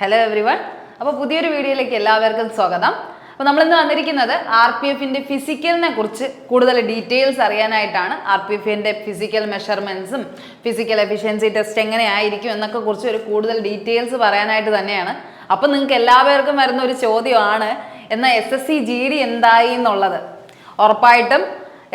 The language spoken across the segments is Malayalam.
Hello every one. അപ്പോൾ പുതിയൊരു വീഡിയോയിലേക്ക് എല്ലാവർക്കും സ്വാഗതം. അപ്പോൾ നമ്മളിന്ന് വന്നിരിക്കുന്നത് RPFന്റെ ഫിസിക്കലിനെ കുറിച്ച് കൂടുതൽ ഡീറ്റെയിൽസ് അറിയാനായിട്ടാണ്. RPFന്റെ ഫിസിക്കൽ മെഷർമെൻറ്റ്സും ഫിസിക്കൽ എഫിഷ്യൻസി ടെസ്റ്റ് എങ്ങനെയായിരിക്കും എന്നൊക്കെ കുറിച്ച് ഒരു കൂടുതൽ ഡീറ്റെയിൽസ് പറയാനായിട്ട് തന്നെയാണ്. അപ്പോൾ നിങ്ങൾക്ക് എല്ലാവർക്കും വരുന്ന ഒരു ചോദ്യമാണ്, എന്നാൽ SSC GD എന്തായി എന്നുള്ളത്. ഉറപ്പായിട്ടും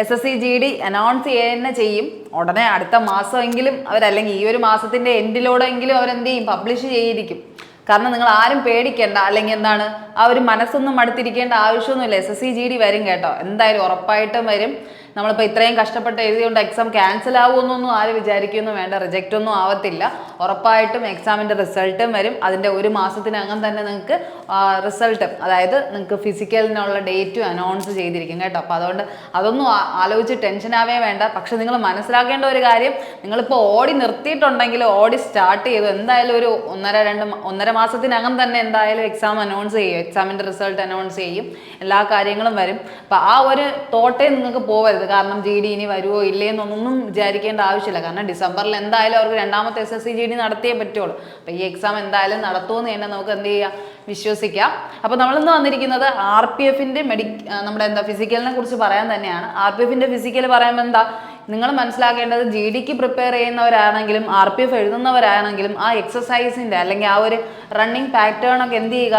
SSC GD അനൗൺസ് ചെയ്യുന്ന ചെയ്യും ഉടനെ, അടുത്ത മാസമെങ്കിലും അവരല്ലെങ്കിൽ ഈ ഒരു മാസത്തിൻ്റെ എൻഡിലോടെങ്കിലും അവരെന്ത് ചെയ്യും, പബ്ലിഷ് ചെയ്തിരിക്കും. കാരണം നിങ്ങൾ ആരും പേടിക്കേണ്ട, അല്ലെങ്കിൽ എന്താണ് ആ ഒരു മനസ്സൊന്നും മടുത്തിരിക്കേണ്ട ആവശ്യമൊന്നുമില്ല. SSC GD വരും കേട്ടോ, എന്തായാലും ഉറപ്പായിട്ടും വരും. നമ്മളിപ്പോൾ ഇത്രയും കഷ്ടപ്പെട്ട് എഴുതിയോണ്ട് എക്സാം ക്യാൻസൽ ആവുമെന്നൊന്നും ആരും വിചാരിക്കുകയൊന്നും വേണ്ട, റിജക്റ്റ് ഒന്നും ആവത്തില്ല. ഉറപ്പായിട്ടും എക്സാമിൻ്റെ റിസൾട്ടും വരും. അതിൻ്റെ ഒരു മാസത്തിനകം തന്നെ നിങ്ങൾക്ക് റിസൾട്ടും, അതായത് നിങ്ങൾക്ക് ഫിസിക്കലിനുള്ള ഡേറ്റും അനൗൺസ് ചെയ്തിരിക്കും കേട്ടോ. അപ്പോൾ അതുകൊണ്ട് അതൊന്നും ആലോചിച്ച് ടെൻഷൻ ആവേ വേണ്ട. പക്ഷെ നിങ്ങൾ മനസ്സിലാക്കേണ്ട ഒരു കാര്യം, നിങ്ങളിപ്പോൾ ഓടി നിർത്തിയിട്ടുണ്ടെങ്കിൽ ഓടി സ്റ്റാർട്ട് ചെയ്തു, എന്തായാലും ഒരു ഒന്നര മാസത്തിനകം തന്നെ എന്തായാലും എക്സാം അനൗൺസ് ചെയ്യും, എക്സാമിൻ്റെ റിസൾട്ട് അനൗൺസ് ചെയ്യും, എല്ലാ കാര്യങ്ങളും വരും. അപ്പോൾ ആ ഒരു തോട്ടേ നിങ്ങൾക്ക് പോവരുത്. കാരണം GD ഇനി വരുമോ ഇല്ലേ എന്നൊന്നും വിചാരിക്കേണ്ട ആവശ്യമില്ല. കാരണം ഡിസംബറിൽ എന്തായാലും അവർക്ക് രണ്ടാമത്തെ SSC GD നടത്തിയേ പറ്റുള്ളൂ. അപ്പോൾ ഈ എക്സാം എന്തായാലും നടത്തുമെന്ന് തന്നെ നമുക്ക് എന്ത് ചെയ്യാം, വിശ്വസിക്കാം. അപ്പോൾ നമ്മളിന്ന് വന്നിരിക്കുന്നത് RPFന്റെ നമ്മുടെ ഫിസിക്കലിനെ കുറിച്ച് പറയാൻ തന്നെയാണ്. RPFന്റെ ഫിസിക്കൽ പറയുമ്പോൾ എന്താ നിങ്ങൾ മനസ്സിലാക്കേണ്ടത്, GDക്ക് പ്രിപ്പയർ ചെയ്യുന്നവരാണെങ്കിലും RPF എഴുതുന്നവരാണെങ്കിലും ആ എക്സസൈസിൻ്റെ അല്ലെങ്കിൽ ആ ഒരു റണ്ണിങ് പാറ്റേൺ ഒക്കെ എന്ത് ചെയ്യുക,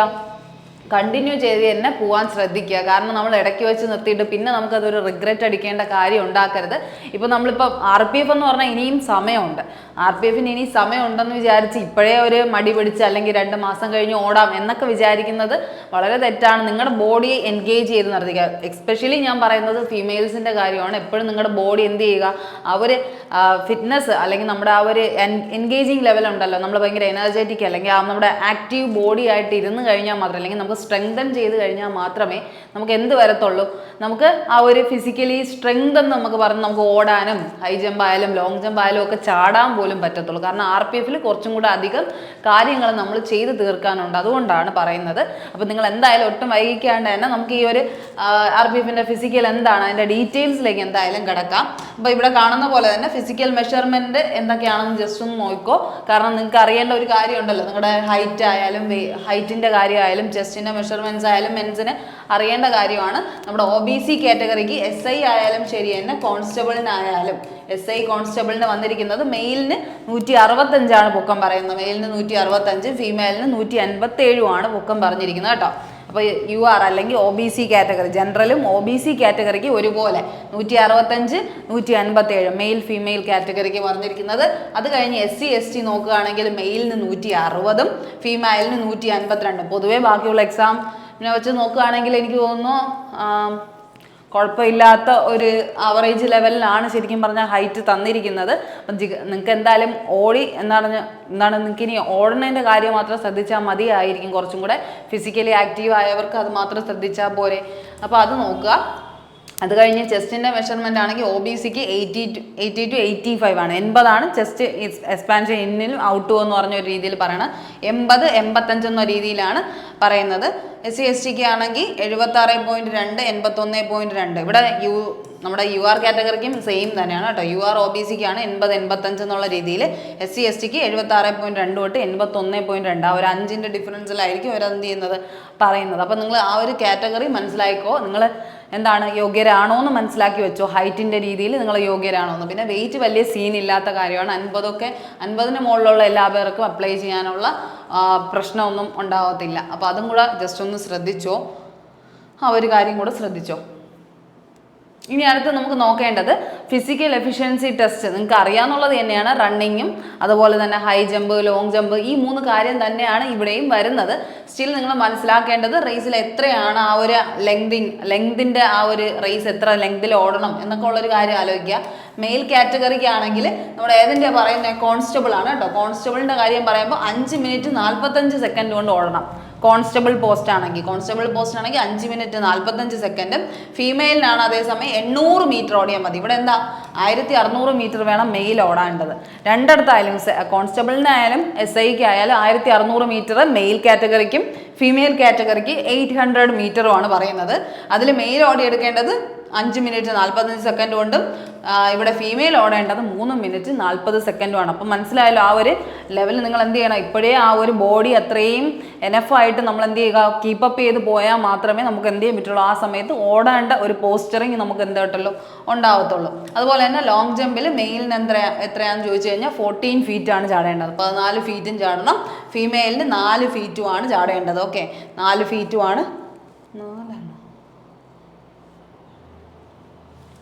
കണ്ടിന്യൂ ചെയ്ത് തന്നെ പോകാൻ ശ്രദ്ധിക്കുക. കാരണം നമ്മൾ ഇടയ്ക്ക് വെച്ച് നിർത്തിയിട്ട് പിന്നെ നമുക്കതൊരു റിഗ്രറ്റ് അടിക്കേണ്ട കാര്യം ഉണ്ടാക്കരുത്. ഇപ്പോൾ നമ്മളിപ്പോൾ RPF എന്ന് പറഞ്ഞാൽ ഇനിയും സമയമുണ്ട്. RPFന് ഇനി സമയമുണ്ടെന്ന് വിചാരിച്ച് ഇപ്പോഴേ ഒരു മടി പിടിച്ച് അല്ലെങ്കിൽ 2 മാസം കഴിഞ്ഞ് ഓടാം എന്നൊക്കെ വിചാരിക്കുന്നത് വളരെ തെറ്റാണ്. നിങ്ങളുടെ ബോഡിയെ എൻഗേജ് ചെയ്ത് നടത്തിക്കുക. എസ്പെഷ്യലി ഞാൻ പറയുന്നത് ഫീമെയിൽസിൻ്റെ കാര്യമാണ്. എപ്പോഴും നിങ്ങളുടെ ബോഡി എന്ത് ചെയ്യുക, ആ ഒരു ഫിറ്റ്നസ് അല്ലെങ്കിൽ നമ്മുടെ ആ ഒരു എൻഗേജിങ് ലെവൽ ഉണ്ടല്ലോ, നമ്മൾ ഭയങ്കര എനർജറ്റിക് അല്ലെങ്കിൽ നമ്മുടെ ആക്റ്റീവ് ബോഡി ആയിട്ട് ഇരുന്ന് കഴിഞ്ഞാൽ മാത്രം, അല്ലെങ്കിൽ നമുക്ക് സ്ട്രെങ്തൻ ചെയ്ത് കഴിഞ്ഞാൽ മാത്രമേ നമുക്ക് എന്ത് വരത്തുള്ളൂ, നമുക്ക് ആ ഒരു ഫിസിക്കലി സ്ട്രെങ്ത് എന്ന് നമുക്ക് പറഞ്ഞ് നമുക്ക് ഓടാനും ഹൈ ജമ്പ് ആയാലും ലോങ് ജമ്പ് ആയാലും ഒക്കെ ചാടാൻ പോലും പറ്റത്തുള്ളൂ. കാരണം RPFൽ കുറച്ചും കൂടെ അധികം കാര്യങ്ങൾ നമ്മൾ ചെയ്ത് തീർക്കാനുണ്ട്, അതുകൊണ്ടാണ് പറയുന്നത്. അപ്പോൾ നിങ്ങൾ എന്തായാലും ഒട്ടും വൈകിക്കാണ്ട് തന്നെ നമുക്ക് ഈ ഒരു RPFന്റെ ഫിസിക്കൽ എന്താണ് അതിൻ്റെ ഡീറ്റെയിൽസിലേക്ക് എന്തായാലും കിടക്കാം. അപ്പോൾ ഇവിടെ കാണുന്ന പോലെ തന്നെ ഫിസിക്കൽ മെഷർമെൻറ്റ് എന്തൊക്കെയാണെന്ന് ജസ്റ്റ് ഒന്ന് നോക്കിക്കോ. കാരണം നിങ്ങൾക്ക് അറിയേണ്ട ഒരു കാര്യമുണ്ടല്ലോ, നിങ്ങളുടെ ഹൈറ്റ് ആയാലും ഹൈറ്റിൻ്റെ കാര്യമായാലും ചെസ്റ്റിൻ്റെ മെഷർമെൻറ്റ്സ് ആയാലും മെൻസിന് അറിയേണ്ട കാര്യമാണ്. നമ്മുടെ OBC കാറ്റഗറിക്ക് SI ആയാലും ശരി തന്നെ, കോൺസ്റ്റബിളിനായാലും SI കോൺസ്റ്റബിളിന് വന്നിരിക്കുന്നത് മെയിലിന് 165 പൊക്കം പറയുന്നത്, മെയിലിന് 165, ഫീമെയിലിന് 157 പൊക്കം പറഞ്ഞിരിക്കുന്നത് കേട്ടോ. അപ്പോൾ UR അല്ലെങ്കിൽ OBC കാറ്റഗറി, ജനറലും OBC കാറ്റഗറിക്ക് ഒരുപോലെ 165, 157 മെയിൽ ഫീമെയിൽ കാറ്റഗറിക്ക് പറഞ്ഞിരിക്കുന്നത്. അത് കഴിഞ്ഞ് SC ST നോക്കുകയാണെങ്കിൽ മെയിലിന് 160, ഫീമെയിലിന് 152. പൊതുവേ ബാക്കിയുള്ള എക്സാമിനെ വെച്ച് നോക്കുകയാണെങ്കിൽ എനിക്ക് തോന്നുന്നു കുഴപ്പമില്ലാത്ത ഒരു ആവറേജ് ലെവലിലാണ് ശരിക്കും പറഞ്ഞാൽ ഹൈറ്റ് തന്നിരിക്കുന്നത്. അപ്പം നിങ്ങൾക്ക് എന്തായാലും എന്താണ് നിങ്ങൾക്ക് ഇനി ഓടുന്നതിൻ്റെ കാര്യം മാത്രം ശ്രദ്ധിച്ചാൽ മതിയായിരിക്കും. കുറച്ചും കൂടെ ഫിസിക്കലി ആക്റ്റീവ് ആയവർക്ക് അത് മാത്രം ശ്രദ്ധിച്ചാൽ പോരെ. അപ്പോൾ അത് നോക്കുക. അത് കഴിഞ്ഞ് ചെസ്റ്റിൻ്റെ മെഷർമെൻ്റ് ആണെങ്കിൽ OBCക്ക് 80 to 85 ആണ്. 80 ചെസ്റ്റ് എക്സ്പാൻഷൻ ഇന്നിലും ഔട്ടും എന്ന് പറഞ്ഞ ഒരു രീതിയിൽ പറയണം. 80, 85 എന്ന രീതിയിലാണ് പറയുന്നത്. SC STക്ക് ആണെങ്കിൽ 76.2, 81.2. ഇവിടെ നമ്മുടെ UR കാറ്റഗറിക്കും സെയിം തന്നെയാണ് കേട്ടോ. UR OBCക്കാണ് 80, 85 എന്നുള്ള രീതിയിൽ. SC STക്ക് 76.2 തൊട്ട് 81.2. ആ ഒരു 5ൻ്റെ ഡിഫറൻസിലായിരിക്കും അവരെന്ത് ചെയ്യുന്നത്, പറയുന്നത്. അപ്പോൾ നിങ്ങൾ ആ ഒരു കാറ്റഗറി മനസ്സിലാക്കിക്കോ. നിങ്ങൾ എന്താണ് യോഗ്യരാണോ എന്ന് മനസ്സിലാക്കി വെച്ചോ, ഹൈറ്റിൻ്റെ രീതിയിൽ നിങ്ങൾ യോഗ്യരാണോ എന്ന്. പിന്നെ വെയിറ്റ് വലിയ സീൻ ഇല്ലാത്ത കാര്യമാണ്. 50ന് മുകളിലുള്ള എല്ലാ പേർക്കും അപ്ലൈ ചെയ്യാനുള്ള പ്രശ്നമൊന്നും ഉണ്ടാവത്തില്ല. അപ്പോൾ അതും കൂടെ ജസ്റ്റ് ഒന്ന് ശ്രദ്ധിച്ചോ, ആ ഒരു കാര്യം കൂടെ ശ്രദ്ധിച്ചോ. ഇനി അടുത്ത് നമുക്ക് നോക്കേണ്ടത് ഫിസിക്കൽ എഫിഷ്യൻസി ടെസ്റ്റ്. നിങ്ങൾക്ക് അറിയാമെന്നുള്ളത് തന്നെയാണ്, റണ്ണിങ്ങും അതുപോലെ തന്നെ ഹൈ ജമ്പ് ലോങ് ജമ്പ്, ഈ 3 കാര്യം തന്നെയാണ് ഇവിടെയും വരുന്നത്. സ്റ്റിൽ നിങ്ങൾ മനസ്സിലാക്കേണ്ടത് റേസിൽ എത്രയാണ് ആ ഒരു ലെങ്തിൻ്റെ ആ ഒരു റേസ് എത്ര ലെങ്തിൽ ഓടണം എന്നൊക്കെ ഉള്ളൊരു കാര്യം ആലോചിക്കുക. മെയിൽ കാറ്റഗറിക്ക് ആണെങ്കിൽ നമ്മുടെ ഏതിൻ്റെ പറയുന്നത്, കോൺസ്റ്റബിൾ ആണ് കേട്ടോ. കോൺസ്റ്റബിളിൻ്റെ കാര്യം പറയുമ്പോൾ 5 മിനിറ്റ് 45 സെക്കൻഡ് കൊണ്ട് ഓടണം. കോൺസ്റ്റബിൾ പോസ്റ്റ് ആണെങ്കിൽ 5 മിനിറ്റ് 45 സെക്കൻഡും. ഫീമെയിലിനാണ് അതേസമയം 800 മീറ്റർ ഓടിയാൽ മതി. ഇവിടെ എന്താ 1600 മീറ്റർ വേണം മെയിൽ ഓടാണ്ടത്. രണ്ടിടത്തായാലും കോൺസ്റ്റബിളിനായാലും SIക്ക് ആയാലും 1600 മീറ്റർ മെയിൽ കാറ്റഗറിക്കും ഫീമെയിൽ കാറ്റഗറിക്ക് 800 മീറ്ററുമാണ് പറയുന്നത്. അതിൽ മെയിൽ ഓടിയെടുക്കേണ്ടത് 5 മിനിറ്റ് 45 സെക്കൻഡ് കൊണ്ടും ഇവിടെ ഫീമെയിൽ ഓടേണ്ടത് 3 മിനിറ്റ് 40 സെക്കൻഡുമാണ്. അപ്പം മനസ്സിലായല്ലോ ആ ഒരു ലെവലിൽ നിങ്ങൾ എന്ത് ചെയ്യണം, ഇപ്പോഴേ ആ ഒരു ബോഡി അത്രയും എനഫായിട്ട് നമ്മൾ എന്ത് ചെയ്യുക, കീപ്പപ്പ് ചെയ്ത് പോയാൽ മാത്രമേ നമുക്ക് എന്ത് ചെയ്യാൻ പറ്റുള്ളൂ, ആ സമയത്ത് ഓടേണ്ട ഒരു പോസ്റ്ററിങ് നമുക്ക് എന്ത് പറ്റുള്ളൂ ഉണ്ടാവത്തുള്ളൂ. അതുപോലെ തന്നെ ലോങ് ജമ്പിൽ മെയിലിന് എത്രയാണെന്ന് ചോദിച്ചു കഴിഞ്ഞാൽ 14 ഫീറ്റാണ് ചാടേണ്ടത്. 14 ഫീറ്റും ചാടണം. ഫീമെയിലിന് 4 ഫീറ്റുമാണ് ചാടേണ്ടത്. ഓക്കെ, 4 ഫീറ്റുമാണ്. 4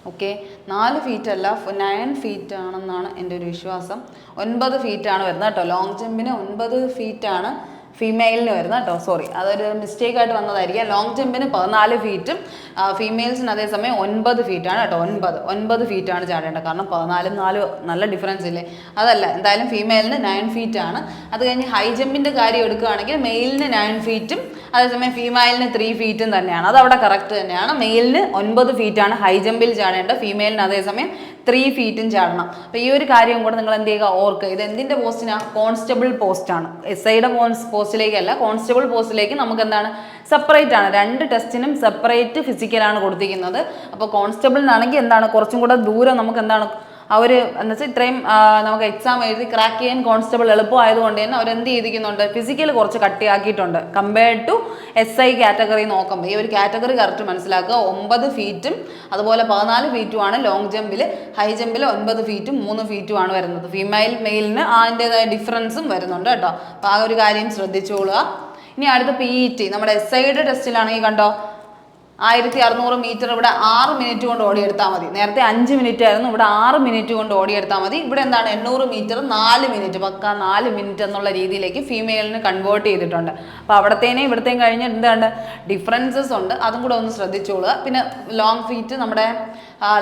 ഓക്കെ, 4 ഫീറ്റ് അല്ല 9 ഫീറ്റ് ആണെന്നാണ് എൻ്റെ ഒരു വിശ്വാസം. 9 ഫീറ്റാണ് വരുന്നത് കേട്ടോ. ലോങ് ജമ്പിന് 9 ഫീറ്റാണ് ഫീമെയിലിന് വരുന്നത് കേട്ടോ. സോറി, അതൊരു മിസ്റ്റേക്ക് ആയിട്ട് വന്നതായിരിക്കും. ലോങ് ജമ്പിന് 14 ഫീറ്റും ഫീമെയിൽസിന് അതേസമയം 9 ഫീറ്റാണ് കേട്ടോ. 9 ഫീറ്റാണ് ചാടേണ്ടത്. കാരണം 14 4 നല്ല ഡിഫറൻസ് ഇല്ലേ. അതല്ല, എന്തായാലും ഫീമെയിലിന് 9 ഫീറ്റാണ്. അത് കഴിഞ്ഞ് ഹൈ ജമ്പിൻ്റെ കാര്യം എടുക്കുകയാണെങ്കിൽ മെയിലിന് 9 ഫീറ്റും അതേസമയം ഫീമെയിലിന് 3 ഫീറ്റും തന്നെയാണ്. അത് അവിടെ കറക്റ്റ് തന്നെയാണ്. മെയിലിന് 9 ഫീറ്റാണ് ഹൈ ജമ്പിൽ ചാടേണ്ടത്. ഫീമെയിലിന് അതേസമയം 3 ഫീറ്റും ചാടണം. അപ്പോൾ ഈ ഒരു കാര്യം കൂടെ നിങ്ങൾ എന്ത് ചെയ്യുക, ഓർക്കുക. ഇത് എന്തിൻ്റെ പോസ്റ്റിനാണ്? കോൺസ്റ്റബിൾ പോസ്റ്റാണ്. SIയുടെ പോസ്റ്റിലേക്കല്ല, കോൺസ്റ്റബിൾ പോസ്റ്റിലേക്ക് നമുക്ക് എന്താണ് സെപ്പറേറ്റ് ആണ്. 2 ടെസ്റ്റിനും സെപ്പറേറ്റ് ഫിസിക്കലാണ് കൊടുത്തിരിക്കുന്നത്. അപ്പോൾ കോൺസ്റ്റബിളിനാണെങ്കിൽ എന്താണ് കുറച്ചും കൂടെ ദൂരം നമുക്ക് എന്താണ് അവർ എന്ന് വെച്ചാൽ ഇത്രയും നമുക്ക് എക്സാം എഴുതി ക്രാക്ക് ചെയ്യാൻ കോൺസ്റ്റബിൾ എളുപ്പമായതുകൊണ്ട് തന്നെ അവരെന്ത് ചെയ്തിരിക്കുന്നുണ്ട്, ഫിസിക്കൽ കുറച്ച് കട്ടിയാക്കിയിട്ടുണ്ട് കമ്പയർഡ് ടു SI കാറ്റഗറി നോക്കുമ്പോൾ. ഈ ഒരു കാറ്റഗറി കറക്റ്റ് മനസ്സിലാക്കുക. 9 ഫീറ്റും അതുപോലെ 14 ഫീറ്റുമാണ് ലോങ് ജമ്പിൽ. ഹൈ ജമ്പിൽ 9 ഫീറ്റും 3 ഫീറ്റുമാണ് വരുന്നത്. ഫീമെയിൽ മെയിലിന് അതിൻ്റെതായ ഡിഫറൻസും വരുന്നുണ്ട് കേട്ടോ. അപ്പോൾ ആ ഒരു കാര്യം ശ്രദ്ധിച്ചോളുക. ഇനി അടുത്ത PET നമ്മുടെ SIയുടെ ടെസ്റ്റിലാണെങ്കിൽ കണ്ടോ 1600 മീറ്റർ ഇവിടെ 6 മിനിറ്റ് കൊണ്ട് ഓടിയെടുത്താൽ മതി. നേരത്തെ 5 മിനിറ്റ് ആയിരുന്നു, ഇവിടെ 6 മിനിറ്റ് കൊണ്ട് ഓടിയെടുത്താൽ മതി. ഇവിടെ എന്താണ് 800 മീറ്റർ 4 മിനിറ്റ്, പക്ക 4 മിനിറ്റ് എന്നുള്ള രീതിയിലേക്ക് ഫീമെയിലിന് കൺവേർട്ട് ചെയ്തിട്ടുണ്ട്. അപ്പോൾ അവിടത്തേനെയും ഇവിടത്തെയും കഴിഞ്ഞ് എന്താണ് ഡിഫറൻസസ് ഉണ്ട്, അതും കൂടെ ഒന്ന് ശ്രദ്ധിച്ചോളുക. പിന്നെ ലോങ് ഫീറ്റ് നമ്മുടെ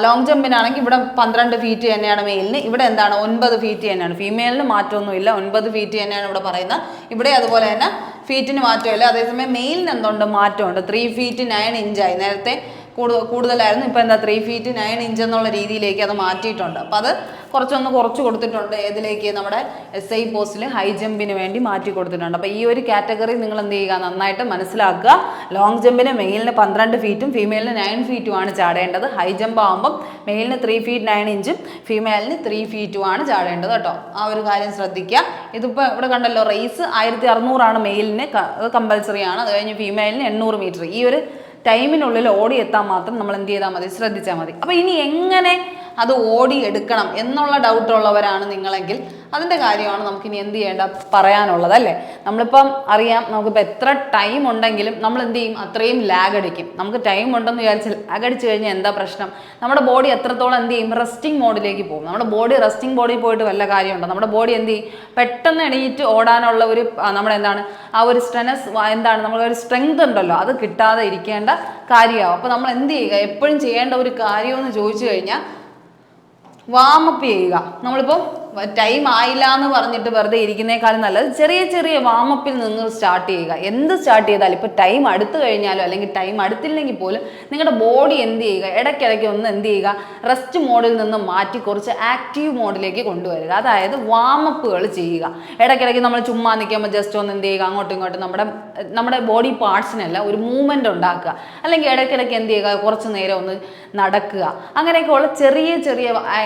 ലോങ് ജമ്പിനാണെങ്കിൽ ഇവിടെ 12 ഫീറ്റ് തന്നെയാണ് മെയിലിന്. ഇവിടെ എന്താണ് 9 ഫീറ്റ് തന്നെയാണ്. ഫീമെയിലിന് മാറ്റമൊന്നുമില്ല, 9 ഫീറ്റ് തന്നെയാണ് ഇവിടെ പറയുന്നത്. ഇവിടെ അതുപോലെ തന്നെ ഫീറ്റിന് മാറ്റമില്ല. അതേസമയം മെയിലിന് എന്തുണ്ട്, മാറ്റമുണ്ട്. 3 ഫീറ്റ് 9 ഇഞ്ചായി. നേരത്തെ കൂടുതലായിരുന്നു, ഇപ്പോൾ എന്താ 3 ഫീറ്റ് 9 ഇഞ്ച് എന്നുള്ള രീതിയിലേക്ക് അത് മാറ്റിയിട്ടുണ്ട്. അപ്പോൾ അത് കുറച്ച് കൊടുത്തിട്ടുണ്ട്. ഏതിലേക്ക്, നമ്മുടെ SI പോസ്റ്റിൽ ഹൈ ജമ്പിന് വേണ്ടി മാറ്റി കൊടുത്തിട്ടുണ്ട്. അപ്പോൾ ഈ ഒരു കാറ്റഗറി നിങ്ങൾ എന്ത് ചെയ്യുക, നന്നായിട്ട് മനസ്സിലാക്കുക. ലോങ് ജമ്പിന് മെയിലിന് 12 ഫീറ്റും ഫീമെയിലിന് 9 ഫീറ്റുമാണ് ചാടേണ്ടത്. ഹൈ ജമ്പ് ആകുമ്പം മെയിലിന് 3 ഫീറ്റ് 9 ഇഞ്ചും ഫീമെയിലിന് 3 ഫീറ്റുമാണ് ചാടേണ്ടത് കേട്ടോ. ആ ഒരു കാര്യം ശ്രദ്ധിക്കുക. ഇതിപ്പോൾ ഇവിടെ കണ്ടല്ലോ, റേസ് 1600 മെയിലിന്, അത് കമ്പൽസറി ആണ്. അത് കഴിഞ്ഞ് ഫീമെയിലിന് 800 മീറ്റർ. ഈ ഒരു ടൈമിനുള്ളിൽ ഓടിയെത്താൻ മാത്രം നമ്മൾ എന്ത് ചെയ്താൽ മതി, ശ്രദ്ധിച്ചാൽ മതി. അപ്പോൾ ഇനി എങ്ങനെ അത് ഓടിയെടുക്കണം എന്നുള്ള ഡൗട്ടുള്ളവരാണ് നിങ്ങളെങ്കിൽ അതിൻ്റെ കാര്യമാണ് നമുക്കിനി എന്ത് ചെയ്യേണ്ട പറയാനുള്ളത് അല്ലേ. നമ്മളിപ്പം അറിയാം, നമുക്കിപ്പോൾ എത്ര ടൈം ഉണ്ടെങ്കിലും നമ്മൾ എന്ത് ചെയ്യും, അത്രയും ലാഗ് അടിക്കും. നമുക്ക് ടൈം ഉണ്ടെന്ന് വിചാരിച്ചാൽ ലാഗ് അടിച്ചു കഴിഞ്ഞാൽ എന്താ പ്രശ്നം, നമ്മുടെ ബോഡി എത്രത്തോളം എന്ത് ചെയ്യും, റെസ്റ്റിംഗ് മോഡിലേക്ക് പോകും. നമ്മുടെ ബോഡി റെസ്റ്റിംഗ് മോഡിൽ പോയിട്ട് വല്ല കാര്യമുണ്ടോ? നമ്മുടെ ബോഡി എന്ത് ചെയ്യും, പെട്ടെന്ന് എണീറ്റ് ഓടാനുള്ള ഒരു നമ്മുടെ എന്താണ് ആ ഒരു എന്താണ് നമ്മളൊരു സ്ട്രെങ്ത് ഉണ്ടല്ലോ, അത് കിട്ടാതെ ഇരിക്കേണ്ട കാര്യമാവും. അപ്പോൾ നമ്മൾ എന്ത് ചെയ്യുക, എപ്പോഴും ചെയ്യേണ്ട ഒരു കാര്യമെന്ന് ചോദിച്ചു കഴിഞ്ഞാൽ വാമപ്പ് ചെയ്യുക. നമ്മളിപ്പോൾ ടൈം ആയില്ല എന്ന് പറഞ്ഞിട്ട് വെറുതെ ഇരിക്കുന്നേക്കാളും നല്ലത് ചെറിയ വാമപ്പിൽ നിന്ന് സ്റ്റാർട്ട് ചെയ്യുക. എന്ത് സ്റ്റാർട്ട് ചെയ്താലും, ഇപ്പോൾ ടൈം അടുത്ത് കഴിഞ്ഞാലോ അല്ലെങ്കിൽ ടൈം അടുത്തില്ലെങ്കിൽ പോലും നിങ്ങളുടെ ബോഡി എന്ത് ചെയ്യുക, ഇടയ്ക്കിടയ്ക്ക് ഒന്ന് എന്ത് ചെയ്യുക, റെസ്റ്റ് മോഡിൽ നിന്ന് മാറ്റി കുറച്ച് ആക്റ്റീവ് മോഡിലേക്ക് കൊണ്ടുവരിക. അതായത് വാമപ്പുകൾ ചെയ്യുക. ഇടയ്ക്കിടയ്ക്ക് നമ്മൾ ചുമ്മാ നിൽക്കുമ്പോൾ ജസ്റ്റ് ഒന്ന് എന്ത് ചെയ്യുക, അങ്ങോട്ടും ഇങ്ങോട്ടും നമ്മുടെ ബോഡി പാർട്സിനെല്ലാം ഒരു മൂവ്മെൻറ്റ് ഉണ്ടാക്കുക. അല്ലെങ്കിൽ ഇടയ്ക്കിടയ്ക്ക് എന്ത് ചെയ്യുക, കുറച്ച് നേരം ഒന്ന് നടക്കുക. അങ്ങനെയൊക്കെയുള്ള ചെറിയ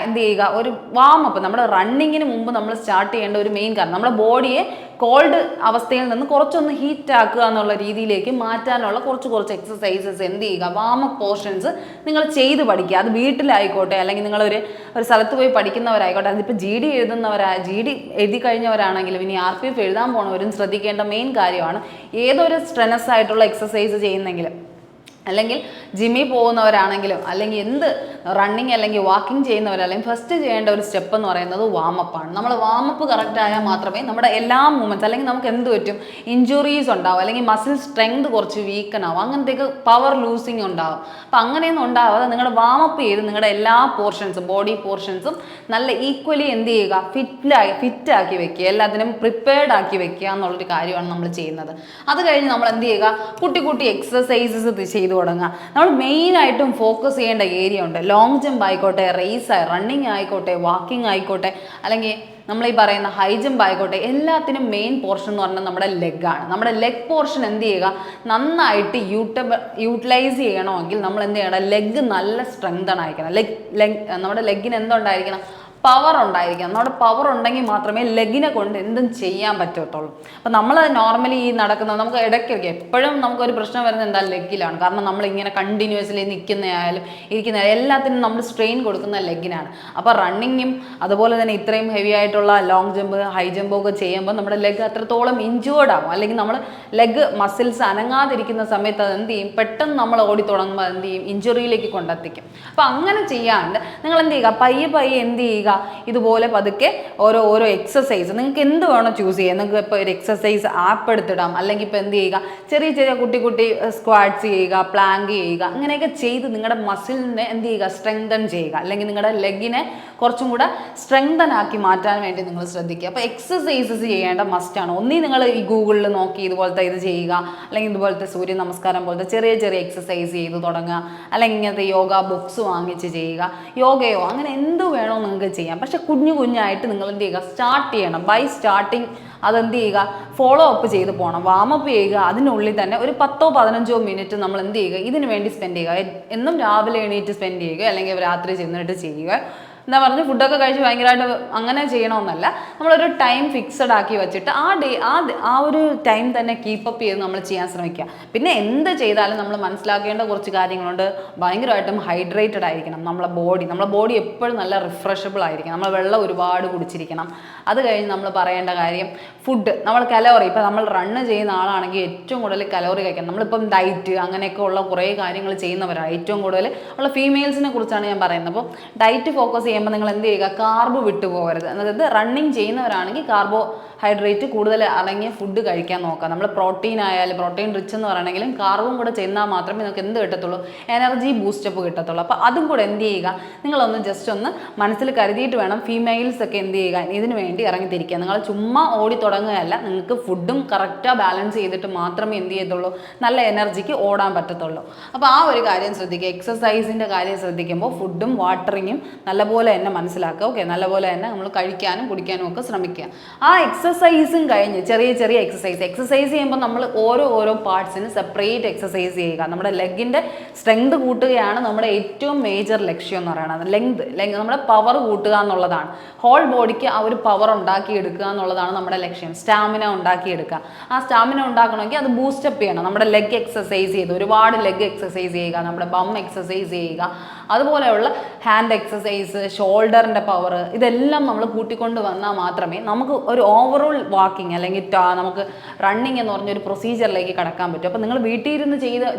എന്ത് ചെയ്യുക, ഒരു വാമപ്പ്. നമ്മുടെ റണ്ണിങ്ങിന് മുമ്പ് നമ്മൾ സ്റ്റാർട്ട് ചെയ്യേണ്ട ഒരു മെയിൻ കാരണം നമ്മുടെ ബോഡിയെ കോൾഡ് അവസ്ഥയിൽ നിന്ന് കുറച്ചൊന്ന് ഹീറ്റ് ആക്കുക എന്നുള്ള രീതിയിലേക്ക് മാറ്റാനുള്ള കുറച്ച് എക്സസൈസസ് എന്ത് ചെയ്യുക, വാമപ്പ് പോർഷൻസ് നിങ്ങൾ ചെയ്ത് പഠിക്കുക. അത് വീട്ടിലായിക്കോട്ടെ, അല്ലെങ്കിൽ നിങ്ങളൊരു സ്ഥലത്ത് പോയി പഠിക്കുന്നവരായിക്കോട്ടെ. അതിപ്പോൾ GD GD എഴുതി കഴിഞ്ഞവരാണെങ്കിലും ഇനി RPF എഴുതാൻ പോണവരും ശ്രദ്ധിക്കേണ്ട മെയിൻ കാര്യമാണ്. ഏതൊരു സ്ട്രെനസ് ആയിട്ടുള്ള എക്സസൈസ് ചെയ്യുന്നെങ്കിലും, അല്ലെങ്കിൽ ജിമ്മിൽ പോകുന്നവരാണെങ്കിലും, അല്ലെങ്കിൽ എന്ത് റണ്ണിങ് അല്ലെങ്കിൽ വാക്കിംഗ് ചെയ്യുന്നവരല്ലെങ്കിൽ ഫസ്റ്റ് ചെയ്യേണ്ട ഒരു സ്റ്റെപ്പ് എന്ന് പറയുന്നത് വാമപ്പാണ്. നമ്മൾ വാമപ്പ് കറക്റ്റ് ആയാൽ മാത്രമേ നമ്മുടെ എല്ലാ മൂവ്മെൻറ്റ്സ്, അല്ലെങ്കിൽ നമുക്ക് എന്ത് പറ്റും, ഇഞ്ചുറീസ് ഉണ്ടാവും, അല്ലെങ്കിൽ മസിൽ സ്ട്രെങ്ത് കുറച്ച് വീക്കനാവും, അങ്ങനത്തേക്ക് പവർ ലൂസിങ് ഉണ്ടാവും. അപ്പോൾ അങ്ങനെയൊന്നും ഉണ്ടാവാതെ നിങ്ങളുടെ വാമപ്പ് ചെയ്ത് നിങ്ങളുടെ എല്ലാ പോർഷൻസും, ബോഡി പോർഷൻസും നല്ല ഈക്വലി എന്ത് ചെയ്യുക, ഫിറ്റാക്കി വെക്കുക, എല്ലാത്തിനും പ്രിപ്പയർഡ് ആക്കി വെക്കുക എന്നുള്ളൊരു കാര്യമാണ് നമ്മൾ ചെയ്യുന്നത്. അത് കഴിഞ്ഞ് നമ്മൾ എന്ത് ചെയ്യുക, കുട്ടി എക്സസൈസസ് ചെയ്ത് ചെയ്തു തുടങ്ങുക. നമ്മൾ മെയിനായിട്ടും ഫോക്കസ് ചെയ്യേണ്ട ഏരിയ ഉണ്ട്. ലോങ് ജമ്പ് ആയിക്കോട്ടെ, റേസ് റണ്ണിങ് ആയിക്കോട്ടെ, വാക്കിംഗ് ആയിക്കോട്ടെ, അല്ലെങ്കിൽ നമ്മൾ ഈ പറയുന്ന ഹൈ ജമ്പ് ആയിക്കോട്ടെ, എല്ലാത്തിനും മെയിൻ പോർഷൻ എന്ന് പറഞ്ഞാൽ നമ്മുടെ ലെഗാണ്. നമ്മുടെ ലെഗ് പോർഷൻ എന്ത് ചെയ്യുക, നന്നായിട്ട് യൂട്ടിലൈസ് ചെയ്യണമെങ്കിൽ നമ്മൾ എന്ത് ചെയ്യണം, ലെഗ് നല്ല സ്ട്രെങ്തൺ ആയിരിക്കണം. നമ്മുടെ ലെഗിന് എന്തുണ്ടായിരിക്കണം, പവർ ഉണ്ടായിരിക്കണം. നമ്മുടെ പവർ ഉണ്ടെങ്കിൽ മാത്രമേ ലെഗിനെ കൊണ്ട് എന്തും ചെയ്യാൻ പറ്റത്തുള്ളൂ. അപ്പം നമ്മൾ നോർമലി ഈ നടക്കുന്ന നമുക്ക് ഇടയ്ക്കൊക്കെ എപ്പോഴും നമുക്കൊരു പ്രശ്നം വരുന്നത് എന്താ, ലെഗിലാണ്. കാരണം നമ്മളിങ്ങനെ കണ്ടിന്യൂസ്ലി നിൽക്കുന്നതായാലും ഇരിക്കുന്ന എല്ലാത്തിനും നമ്മൾ സ്ട്രെയിൻ കൊടുക്കുന്ന ലെഗിനാണ്. അപ്പോൾ റണ്ണിങ്ങും അതുപോലെ തന്നെ ഇത്രയും ഹെവി ആയിട്ടുള്ള ലോങ് ജമ്പ്, ഹൈ ജമ്പ് ഒക്കെ ചെയ്യുമ്പോൾ നമ്മുടെ ലെഗ് അത്രത്തോളം ഇഞ്ചേർഡ് ആവും. അല്ലെങ്കിൽ നമ്മൾ ലെഗ് മസിൽസ് അനങ്ങാതിരിക്കുന്ന സമയത്ത് അത് എന്ത് ചെയ്യും, പെട്ടെന്ന് നമ്മൾ ഓടി തുടങ്ങുമ്പോൾ എന്ത് ചെയ്യും, ഇഞ്ചുറിയിലേക്ക് കൊണ്ടെത്തിക്കും. അപ്പം അങ്ങനെ ചെയ്യാണ്ട് നിങ്ങൾ എന്ത് ചെയ്യുക, പയ്യെ പയ്യെ എന്ത് ചെയ്യുക, ഇതുപോലെ പതുക്കെ ഓരോ എക്സസൈസ് നിങ്ങൾക്ക് എന്ത് വേണോ ചൂസ് ചെയ്യുക. നിങ്ങൾക്ക് ഇപ്പോൾ ഒരു എക്സസൈസ് ആപ്പ് എടുത്തിടാം, അല്ലെങ്കിൽ ഇപ്പോൾ എന്ത് ചെയ്യുക, ചെറിയ ചെറിയ കുട്ടി സ്ക്വാഡ്സ് ചെയ്യുക, പ്ലാങ്ക് ചെയ്യുക, അങ്ങനെയൊക്കെ ചെയ്ത് നിങ്ങളുടെ മസിലിനെ എന്ത് ചെയ്യുക, സ്ട്രെങ്തൻ ചെയ്യുക. അല്ലെങ്കിൽ നിങ്ങളുടെ ലെഗിനെ കുറച്ചും കൂടെ സ്ട്രെങ്തൻ ആക്കി മാറ്റാൻ വേണ്ടി നിങ്ങൾ ശ്രദ്ധിക്കുക. അപ്പോൾ എക്സസൈസസ് ചെയ്യേണ്ട മസ്റ്റാണ്. ഒന്നീ നിങ്ങൾ ഈ ഗൂഗിളിൽ നോക്കി ഇതുപോലത്തെ ഇത് ചെയ്യുക, അല്ലെങ്കിൽ ഇതുപോലത്തെ സൂര്യ നമസ്കാരം പോലത്തെ ചെറിയ ചെറിയ എക്സസൈസ് ചെയ്ത് തുടങ്ങുക, അല്ലെങ്കിൽ ഇങ്ങനത്തെ യോഗ ബുക്സ് വാങ്ങിച്ച് ചെയ്യുക, യോഗയോ അങ്ങനെ എന്ത് വേണോ നിങ്ങൾക്ക് ചെയ്യാം. പക്ഷെ കുഞ്ഞായിട്ട് നിങ്ങൾ എന്ത് ചെയ്യുക, സ്റ്റാർട്ട് ചെയ്യണം. ബൈ സ്റ്റാർട്ടിങ് അതെന്ത് ചെയ്യുക, ഫോളോ അപ്പ് ചെയ്ത് പോകണം. വാമപ്പ് ചെയ്യുക. അതിനുള്ളിൽ തന്നെ ഒരു 10-15 മിനിറ്റ് നമ്മൾ എന്ത് ചെയ്യുക, ഇതിനു വേണ്ടി സ്പെൻഡ് ചെയ്യുക. എന്നും രാവിലെ എണീറ്റ് സ്പെൻഡ് ചെയ്യുക, അല്ലെങ്കിൽ രാത്രി ചെന്നിട്ട് ചെയ്യുക. എന്താ പറഞ്ഞ് ഫുഡൊക്കെ കഴിച്ച് ഭയങ്കരമായിട്ട് അങ്ങനെ ചെയ്യണമെന്നല്ല, നമ്മളൊരു ടൈം ഫിക്സഡ് ആക്കി വെച്ചിട്ട് ആ ഒരു ടൈം തന്നെ കീപ്പപ്പ് ചെയ്ത് നമ്മൾ ചെയ്യാൻ ശ്രമിക്കുക. പിന്നെ എന്ത് ചെയ്താലും നമ്മൾ മനസ്സിലാക്കേണ്ട കുറച്ച് കാര്യങ്ങളുണ്ട്. ഭയങ്കരമായിട്ടും ഹൈഡ്രേറ്റഡ് ആയിരിക്കണം നമ്മളെ ബോഡി എപ്പോഴും നല്ല റിഫ്രഷബിൾ ആയിരിക്കണം. നമ്മൾ വെള്ളം ഒരുപാട് കുടിച്ചിരിക്കണം. അത് കഴിഞ്ഞ് നമ്മൾ പറയേണ്ട കാര്യം ഫുഡ്, നമ്മൾ കലോറി, ഇപ്പോൾ നമ്മൾ റണ്ണ് ചെയ്യുന്ന ആളാണെങ്കിൽ ഏറ്റവും കൂടുതൽ കലോറി കഴിക്കണം. നമ്മളിപ്പം ഡയറ്റ് അങ്ങനെയൊക്കെ ഉള്ള കുറേ കാര്യങ്ങൾ ചെയ്യുന്നവരാണ്. ഏറ്റവും കൂടുതൽ ഉള്ള ഫീമെയിൽസിനെ കുറിച്ചാണ് ഞാൻ പറയുന്നത്. അപ്പോൾ ഡയറ്റ് ഫോക്കസ് ചെയ്യുമ്പോൾ നിങ്ങൾ എന്ത് ചെയ്യുക, കാർബ് വിട്ടു പോകരുത്. അതായത് റണ്ണിങ് ചെയ്യുന്നവരാണെങ്കിൽ കാർബോഹൈഡ്രേറ്റ് കൂടുതൽ അടങ്ങിയ ഫുഡ് കഴിക്കാൻ നോക്കുക. നമ്മൾ പ്രോട്ടീൻ ആയാലും പ്രോട്ടീൻ റിച്ച് എന്ന് പറയണമെങ്കിലും കാർബും കൂടെ ചെന്നാൽ മാത്രമേ നിങ്ങൾക്ക് എന്ത് കിട്ടത്തുള്ളൂ, എനർജി ബൂസ്റ്റപ്പ് കിട്ടത്തുള്ളൂ. അപ്പോൾ അതും കൂടെ എന്ത് ചെയ്യുക, നിങ്ങളൊന്ന് ജസ്റ്റ് ഒന്ന് മനസ്സിൽ കരുതിയിട്ട് വേണം ഫീമെയിൽസ് ഒക്കെ എന്ത് ചെയ്യുക, ഇതിന് വേണ്ടി ഇറങ്ങിത്തിരിക്കുക. നിങ്ങൾ ചുമ്മാ ഓടി തുടങ്ങുകയല്ല, നിങ്ങൾക്ക് ഫുഡും കറക്റ്റാக ബാലൻസ് ചെയ്തിട്ട് മാത്രമേ എന്ത് ചെയ്യത്തുള്ളൂ, നല്ല എനർജിക്ക് ഓടാൻ പറ്റത്തുള്ളൂ. അപ്പോൾ ആ ഒരു കാര്യം ശ്രദ്ധിക്കുക. എക്സസൈസിൻ്റെ കാര്യം ശ്രദ്ധിക്കുമ്പോൾ ഫുഡും വാട്ടറിങ്ങും നല്ലപോലെ തന്നെ മനസ്സിലാക്കുക. ഓക്കെ, നല്ലപോലെ തന്നെ നമ്മൾ കഴിക്കാനും കുടിക്കാനും ഒക്കെ ശ്രമിക്കുക. ആ എക്സസൈസും കഴിഞ്ഞ് ചെറിയ ചെറിയ എക്സസൈസ് ചെയ്യുമ്പോൾ നമ്മൾ ഓരോ പാർട്സിന് സെപ്പറേറ്റ് എക്സസൈസ് ചെയ്യുക. നമ്മുടെ ലെഗിൻ്റെ സ്ട്രെങ്ത് കൂട്ടുകയാണ് നമ്മുടെ ഏറ്റവും മേജർ ലക്ഷ്യം എന്ന് പറയുന്നത്. ലെങ്ത് നമ്മുടെ പവർ കൂട്ടുക എന്നുള്ളതാണ്. ഹോൾ ബോഡിക്ക് ആ ഒരു പവർ ഉണ്ടാക്കിയെടുക്കുക എന്നുള്ളതാണ് നമ്മുടെ ലക്ഷ്യം. സ്റ്റാമിന ഉണ്ടാക്കിയെടുക്കുക. ആ സ്റ്റാമിന ഉണ്ടാക്കണമെങ്കിൽ അത് ബൂസ്റ്റപ്പ് ചെയ്യണം. നമ്മുടെ ലെഗ് എക്സസൈസ് ചെയ്ത് ഒരുപാട് ലെഗ് എക്സസൈസ് ചെയ്യുക, നമ്മുടെ ബം എക്സസൈസ് ചെയ്യുക, അതുപോലെയുള്ള ഹാൻഡ് എക്സസൈസ്, ഷോൾഡറിൻ്റെ പവർ, ഇതെല്ലാം നമ്മൾ കൂട്ടിക്കൊണ്ട് വന്നാൽ മാത്രമേ നമുക്ക് ഒരു ഓവറോൾ വാക്കിംഗ് അല്ലെങ്കിൽ നമുക്ക് റണ്ണിങ് എന്ന് പറഞ്ഞൊരു പ്രൊസീജിയറിലേക്ക് കടക്കാൻ പറ്റും. അപ്പോൾ നിങ്ങൾ വീട്ടിൽ ഇരുന്ന്